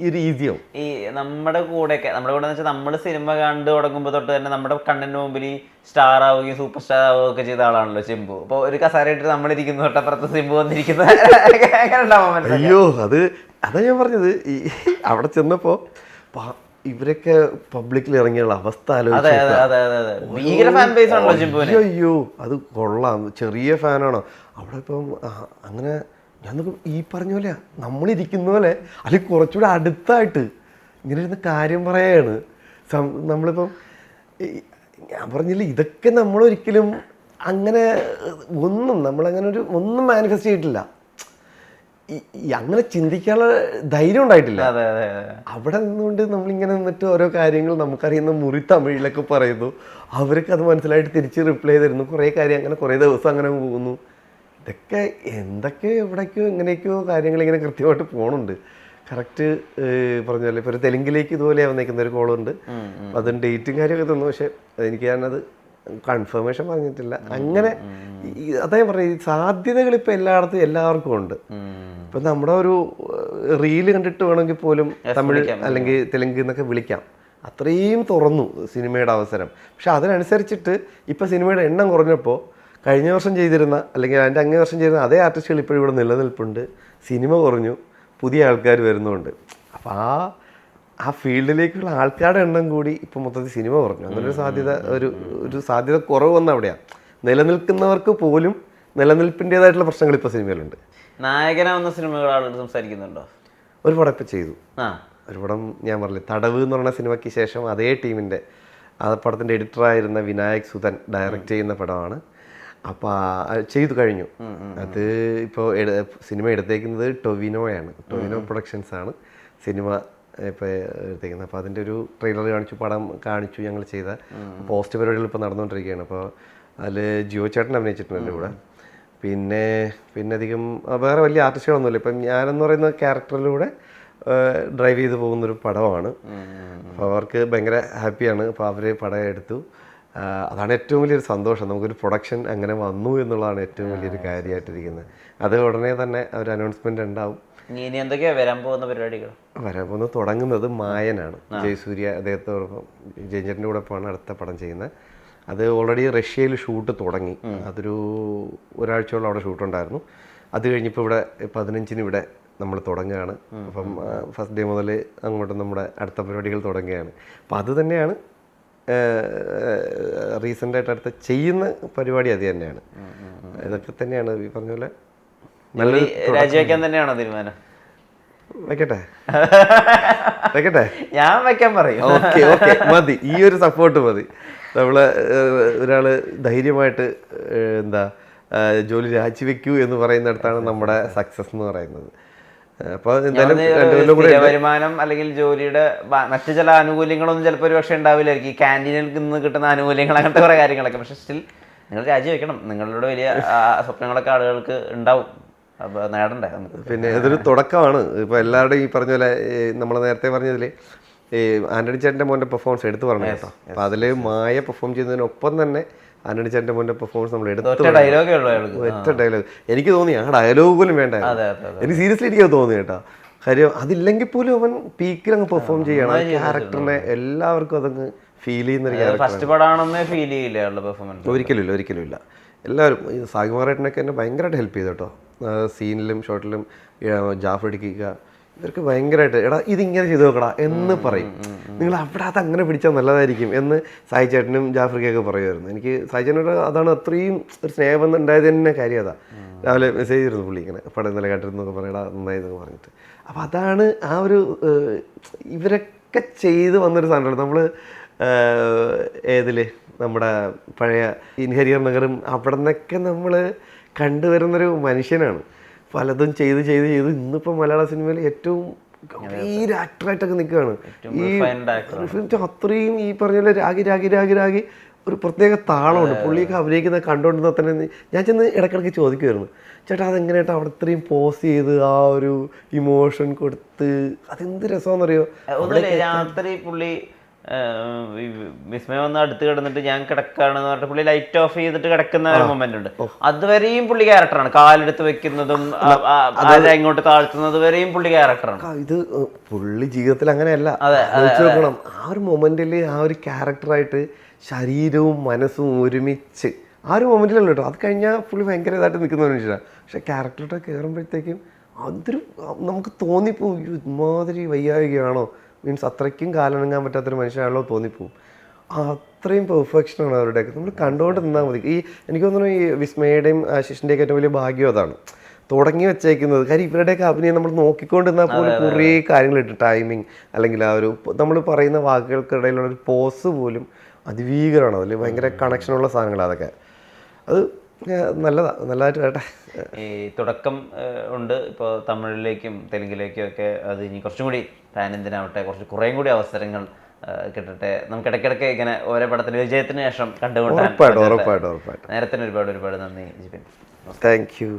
ഒരു ഈസിയാവും. ഈ നമ്മുടെ കൂടെ എന്ന് വെച്ചാൽ നമ്മൾ സിനിമ കണ്ടു തുടങ്ങുമ്പോൾ തൊട്ട് തന്നെ നമ്മുടെ കണ്ണിന് മുമ്പിൽ ഈ സ്റ്റാർ ആവുകയും സൂപ്പർ സ്റ്റാർ ആവുകയും ഒക്കെ ചെയ്ത ആളാണല്ലോ ചിമ്പു. അപ്പോൾ ഒരു കസാരയിട്ട് നമ്മളിരിക്കുന്ന തൊട്ടപ്പുറത്ത് സിമ്പു വന്നിരിക്കുന്നത് അയ്യോ അതാ ഞാൻ പറഞ്ഞത്. ഈ അവിടെ ചെന്നപ്പോൾ ഇവരൊക്കെ പബ്ലിക്കിൽ ഇറങ്ങിയുള്ള അവസ്ഥ അയ്യോ അത് കൊള്ളാം, ചെറിയ ഫാനാണോ അവിടെ. ഇപ്പം അങ്ങനെ ഞാൻ ഈ പറഞ്ഞ പോലെ നമ്മളിരിക്കുന്ന പോലെ അല്ലെങ്കിൽ കുറച്ചുകൂടെ അടുത്തായിട്ട് ഇങ്ങനെ ഇരുന്ന് കാര്യം പറയാണ്. നമ്മളിപ്പം ഞാൻ പറഞ്ഞില്ല, ഇതൊക്കെ നമ്മളൊരിക്കലും അങ്ങനെ നമ്മളങ്ങനെ ഒന്നും മാനിഫെസ്റ്റ് ചെയ്തിട്ടില്ല. അങ്ങനെ ചിന്തിക്കാനുള്ള ധൈര്യം ഉണ്ടായിട്ടില്ല. അവിടെ നിന്നുകൊണ്ട് നമ്മളിങ്ങനെ നിന്നിട്ട് ഓരോ കാര്യങ്ങൾ നമുക്കറിയുന്ന മുറി തമിഴിലൊക്കെ പറയുന്നു, അവർക്ക് അത് മനസ്സിലായിട്ട് തിരിച്ച് റിപ്ലൈ തരുന്നു. കുറേ കാര്യം അങ്ങനെ കുറേ ദിവസം അങ്ങനെ പോകുന്നു. ഇതൊക്കെ എന്തൊക്കെയോ എവിടേക്കോ എങ്ങനെയൊക്കെയോ കാര്യങ്ങൾ ഇങ്ങനെ കൃത്യമായിട്ട് പോകുന്നുണ്ട്. കറക്റ്റ് പറഞ്ഞ പോലെ ഇപ്പോൾ ഒരു തെലുങ്കിലേക്ക് ഇതുപോലെ വന്നേക്കുന്ന ഒരു കോളുണ്ട്. അതും ഡേറ്റും കാര്യമൊക്കെ തന്നു. പക്ഷെ ഞാനത് കൺഫർമേഷൻ പറഞ്ഞിട്ടില്ല. അങ്ങനെ അതേ പറഞ്ഞ സാധ്യതകൾ ഇപ്പം എല്ലായിടത്തും എല്ലാവർക്കും ഉണ്ട്. ഇപ്പം നമ്മുടെ ഒരു റീല് കണ്ടിട്ട് വേണമെങ്കിൽ പോലും തമിഴ് അല്ലെങ്കിൽ തെലുങ്ക് എന്നൊക്കെ വിളിക്കാം. അത്രയും തുറന്നു സിനിമയുടെ അവസരം. പക്ഷെ അതിനനുസരിച്ചിട്ട് ഇപ്പം സിനിമയുടെ എണ്ണം കുറഞ്ഞപ്പോൾ കഴിഞ്ഞ വർഷം ചെയ്തിരുന്ന അല്ലെങ്കിൽ അതിൻ്റെ അങ്ങേ വർഷം ചെയ്തിരുന്ന അതേ ആർട്ടിസ്റ്റുകൾ ഇപ്പോഴും ഇവിടെ നിലനിൽപ്പുണ്ട്. സിനിമ കുറഞ്ഞു, പുതിയ ആൾക്കാർ വരുന്നുണ്ട്. അപ്പോൾ ആ ഫീൽഡിലേക്കുള്ള ആൾക്കാരുടെ എണ്ണം കൂടി ഇപ്പം മൊത്തത്തിൽ സിനിമ കുറഞ്ഞു. അങ്ങനൊരു സാധ്യത ഒരു സാധ്യത കുറവ് വന്ന അവിടെയാണ്. നിലനിൽക്കുന്നവർക്ക് പോലും നിലനിൽപ്പിൻ്റെതായിട്ടുള്ള പ്രശ്നങ്ങൾ ഇപ്പോൾ സിനിമയിലുണ്ട്. നായകനാവുന്ന സിനിമകൾ ആളുകൾ സംസാരിക്കുന്നുണ്ടോ? ഒരു പടം ഇപ്പം ചെയ്തു. ഒരു പടം ഞാൻ പറഞ്ഞില്ലേ, തടവ് എന്ന് പറഞ്ഞ സിനിമയ്ക്ക് ശേഷം അതേ ടീമിൻ്റെ ആ പടത്തിൻ്റെ എഡിറ്ററായിരുന്ന വിനായക് സുധൻ ഡയറക്റ്റ് ചെയ്യുന്ന പടമാണ്. അപ്പോൾ ചെയ്തു കഴിഞ്ഞു. അത് ഇപ്പോൾ സിനിമ എടുത്തേക്കുന്നത് ടൊവിനോയാണ്, ടൊവിനോ പ്രൊഡക്ഷൻസാണ് സിനിമ ഇപ്പോൾ എടുത്തേക്കുന്നത്. അപ്പോൾ അതിൻ്റെ ഒരു ട്രെയിലർ കാണിച്ചു, പടം കാണിച്ചു, ഞങ്ങൾ ചെയ്ത പോസ്റ്റ് പരിപാടികൾ ഇപ്പോൾ നടന്നുകൊണ്ടിരിക്കുകയാണ്. അപ്പോൾ അതിൽ ജിയോ ചേട്ടൻ അഭിനയിച്ചിട്ടുണ്ട് എൻ്റെ കൂടെ. പിന്നെ അധികം വേറെ വലിയ ആർട്ടിസ്റ്റുകളൊന്നുമില്ല. ഇപ്പം ഞാനെന്ന് പറയുന്ന ക്യാരക്ടറിലൂടെ ഡ്രൈവ് ചെയ്ത് പോകുന്നൊരു പടമാണ്. അപ്പോൾ അവർക്ക് ഭയങ്കര ഹാപ്പിയാണ്. അപ്പോൾ അവർ പടം എടുത്തു. അതാണ് ഏറ്റവും വലിയൊരു സന്തോഷം. നമുക്കൊരു പ്രൊഡക്ഷൻ അങ്ങനെ വന്നു എന്നുള്ളതാണ് ഏറ്റവും വലിയൊരു കാര്യമായിട്ടിരിക്കുന്നത്. അത് ഉടനെ തന്നെ ഒരു അനൗൺസ്മെൻ്റ് ഉണ്ടാവും. ഇനി എന്തൊക്കെയാ വരാൻ പോകുന്ന പരിപാടികൾ? വരാൻ പോകുന്നത് തുടങ്ങുന്നത് മായനാണ്. ജയസൂര്യ അദ്ദേഹത്തോടൊപ്പം ജയചേട്ടൻ്റെ കൂടെ ഒപ്പമാണ് അടുത്ത പടം ചെയ്യുന്നത്. അത് ഓൾറെഡി റഷ്യയിൽ ഷൂട്ട് തുടങ്ങി. അതൊരു ഒരാഴ്ചയോളം അവിടെ ഷൂട്ടുണ്ടായിരുന്നു. അത് കഴിഞ്ഞിപ്പോൾ ഇവിടെ 15-ന് ഇവിടെ നമ്മൾ തുടങ്ങുകയാണ്. അപ്പം ഫസ്റ്റ് ഡേ മുതൽ അങ്ങോട്ട് നമ്മുടെ അടുത്ത പരിപാടികൾ തുടങ്ങുകയാണ്. അപ്പം അത് തന്നെയാണ് റീസെൻ്റായിട്ട് അടുത്ത ചെയ്യുന്ന പരിപാടി. അത് തന്നെയാണ്. ഇതൊക്കെ തന്നെയാണ് ഈ പറഞ്ഞ പോലെ. രാജിവെക്കാൻ തന്നെയാണോ തീരുമാനം? വെക്കട്ടെ ഞാൻ വെക്കാൻ പറയും. ഓക്കെ മതി, ഈ ഒരു സപ്പോർട്ട് മതി. നമ്മളെ ഒരാൾ ധൈര്യമായിട്ട് ജോലി രാജിവെക്കൂ എന്ന് പറയുന്നിടത്താണ് നമ്മുടെ സക്സസ് എന്ന് പറയുന്നത്. അപ്പോൾ എന്തായാലും വരുമാനം അല്ലെങ്കിൽ ജോലിയുടെ മറ്റു ചില ആനുകൂല്യങ്ങളൊന്നും ചിലപ്പോൾ ഒരു പക്ഷേ ഉണ്ടാവില്ലായിരിക്കും. ഈ ക്യാൻറ്റീനിൽ നിന്ന് കിട്ടുന്ന ആനുകൂല്യങ്ങൾ, അങ്ങനത്തെ കുറേ കാര്യങ്ങളൊക്കെ. പക്ഷെ സ്റ്റിൽ നിങ്ങൾ രാജിവെക്കണം. നിങ്ങളുടെ വലിയ സ്വപ്നങ്ങളൊക്കെ ആളുകൾക്ക് ഉണ്ടാവും. അപ്പോൾ നേടണ്ടേ നമുക്ക്? പിന്നെ അതൊരു തുടക്കമാണ്. ഇപ്പോൾ എല്ലാവരുടെയും ഈ പറഞ്ഞ പോലെ നമ്മൾ നേരത്തെ പറഞ്ഞതിൽ ഈ ആൻ്റണി ചേട്ടൻ്റെ മോൻ്റെ പെർഫോമൻസ് എടുത്തു പറഞ്ഞു കേട്ടോ. അപ്പോൾ അതിൽ മായ പെർഫോം ചെയ്യുന്നതിനൊപ്പം തന്നെ ആൻ്റണി ചേട്ടൻ്റെ മോൻ്റെ പെർഫോമൻസ് നമ്മൾ ഒറ്റ ഡയലോഗ്. എനിക്ക് തോന്നി ആ ഡയലോഗ് പോലും വേണ്ട. എനിക്ക് സീരിയസ്ലി എനിക്ക് തോന്നി കേട്ടോ. കാര്യം അതില്ലെങ്കിൽ പോലും അവൻ പീക്കിൽ അങ്ങ് പെർഫോം ചെയ്യണം. ക്യാരക്ടറിനെ എല്ലാവർക്കും അതങ്ങ് ഫീൽ ചെയ്യുന്നൊരു ക്യാരക്ടർ. ഒരിക്കലും ഇല്ല. എല്ലാവരും സാഗിമാറേട്ടനൊക്കെ എന്നെ ഭയങ്കരമായിട്ട് ഹെൽപ്പ് ചെയ്തു കേട്ടോ. സീനിലും ഷോട്ടിലും ജാഫർ ഇടിക്കുക, ഇവർക്ക് ഭയങ്കരമായിട്ട് എടാ ഇതിങ്ങനെ ചെയ്തു നോക്കടാ എന്ന് പറയും. നിങ്ങൾ അവിടെ അത് അങ്ങനെ പിടിച്ചാൽ നല്ലതായിരിക്കും എന്ന് സായി ചേട്ടനും ജാഫ്രിക്കൊക്കെ പറയുമായിരുന്നു. എനിക്ക് സായി ചേട്ടനോട് അതാണ് അത്രയും ഒരു സ്നേഹം ഉണ്ടായത് തന്നെ കാര്യം. അതാ രാവിലെ മെസ്സേജ് ചെയ്തിരുന്നു പുള്ളി, ഇങ്ങനെ പടം ഇന്നലെ കേട്ടിരുന്നൊക്കെ പറയടാ നന്നായി എന്നൊക്കെ പറഞ്ഞിട്ട്. അപ്പോൾ അതാണ് ആ ഒരു ഇവരൊക്കെ ചെയ്ത് വന്നൊരു സാധനമാണ്. നമ്മൾ നമ്മുടെ പഴയ ഇൻഹരിയർ നഗറും അവിടെ നിന്നൊക്കെ നമ്മൾ കണ്ടുവരുന്നൊരു മനുഷ്യനാണ്. പലതും ചെയ്ത് ഇന്നിപ്പോൾ മലയാള സിനിമയിൽ ഏറ്റവും ഗംഭീര ആക്ടറായിട്ടൊക്കെ നിൽക്കുകയാണ്. അത്രയും ഈ പറഞ്ഞ പോലെ രാഗി ഒരു പ്രത്യേക താളമുണ്ട്. പുള്ളിയൊക്കെ അഭിനയിക്കുന്ന കണ്ടുകൊണ്ടിരുന്ന തന്നെ ഞാൻ ചെന്ന് ഇടയ്ക്കിടയ്ക്ക് ചോദിക്കുമായിരുന്നു, ചേട്ടാ അതെങ്ങനെയായിട്ട് അവിടെ ഇത്രയും പോസ് ചെയ്ത് ആ ഒരു ഇമോഷൻ കൊടുത്ത് അതെന്ത് രസമാണെന്നറിയോ. രാത്രി പുള്ളി വിസ്മയം വന്ന് അടുത്ത് കിടന്നിട്ട് ഞാൻ കിടക്കാണെന്ന് പറഞ്ഞിട്ട് പുള്ളി ലൈറ്റ് ഓഫ് ചെയ്തിട്ട് കിടക്കുന്ന ഒരു മൊമെന്റ് ഉണ്ട്. അതുവരെയും പുള്ളി ക്യാരക്ടറാണ്. കാലെടുത്ത് വെക്കുന്നതും ഇങ്ങോട്ട് താഴ്ത്തുന്നത് വരെയും പുള്ളി ക്യാരക്ടറാണ്. ഇത് പുള്ളി ജീവിതത്തിൽ അങ്ങനെയല്ല. നോക്കണം ആ ഒരു മൊമെന്റിൽ ആ ഒരു ക്യാരക്ടറായിട്ട് ശരീരവും മനസ്സും ഒരുമിച്ച് ആ ഒരു മൊമെന്റിലല്ലോ കേട്ടോ. അത് കഴിഞ്ഞാൽ പുള്ളി ഭയങ്കര ഇതായിട്ട് നിൽക്കുന്ന മനുഷ്യനാണ്. പക്ഷെ ക്യാരക്ടറിലോട്ട് കയറുമ്പോഴത്തേക്കും അതൊരു നമുക്ക് തോന്നിപ്പോവും ഇമാതിരി വയ്യായികയാണോ, മീൻസ് അത്രയ്ക്കും കാലണങ്ങാൻ പറ്റാത്തൊരു മനുഷ്യനാണല്ലോ തോന്നിപ്പോവും. അത്രയും പെർഫെക്ഷനാണ് അവരുടെയൊക്കെ. നമ്മൾ കണ്ടുകൊണ്ട് നിന്നാൽ മതി. എനിക്ക് തോന്നുന്നു ഈ വിസ്മയുടെയും ആശിഷിൻ്റെയൊക്കെ ഏറ്റവും വലിയ ഭാഗ്യം അതാണ്, തുടങ്ങി വെച്ചേക്കുന്നത്. കാര്യം ഇവരുടെയൊക്കെ അഭിനയം നമ്മൾ നോക്കിക്കൊണ്ടിരുന്നാൽ പോലും കുറേ കാര്യങ്ങളിട്ട് ടൈമിങ് അല്ലെങ്കിൽ ആ ഒരു നമ്മൾ പറയുന്ന വാക്കുകൾക്കിടയിലുള്ള ഒരു പോസ് പോലും അതിഭീകരമാണ്. അതിൽ ഭയങ്കര കണക്ഷനുള്ള സാധനങ്ങളാണ് അതൊക്കെ. അത് നല്ലതായിട്ട് വരട്ടെ. ഈ തുടക്കം ഉണ്ട് ഇപ്പോൾ തമിഴിലേക്കും തെലുങ്കിലേക്കും ഒക്കെ. അത് ഇനി കുറച്ചും കൂടി പാൻ ഇന്ത്യനാവട്ടെ, കുറേയും കൂടി അവസരങ്ങൾ കിട്ടട്ടെ. നമുക്ക് ഇടയ്ക്കിടയ്ക്ക് ഇങ്ങനെ ഓരോ പടത്തിൽ വിജയത്തിന് ശേഷം കണ്ടുകൊണ്ടാണ്. ഉറപ്പായിട്ടും നേരത്തിന് ഒരുപാട് നന്ദി ജിബിൻ. Thank you.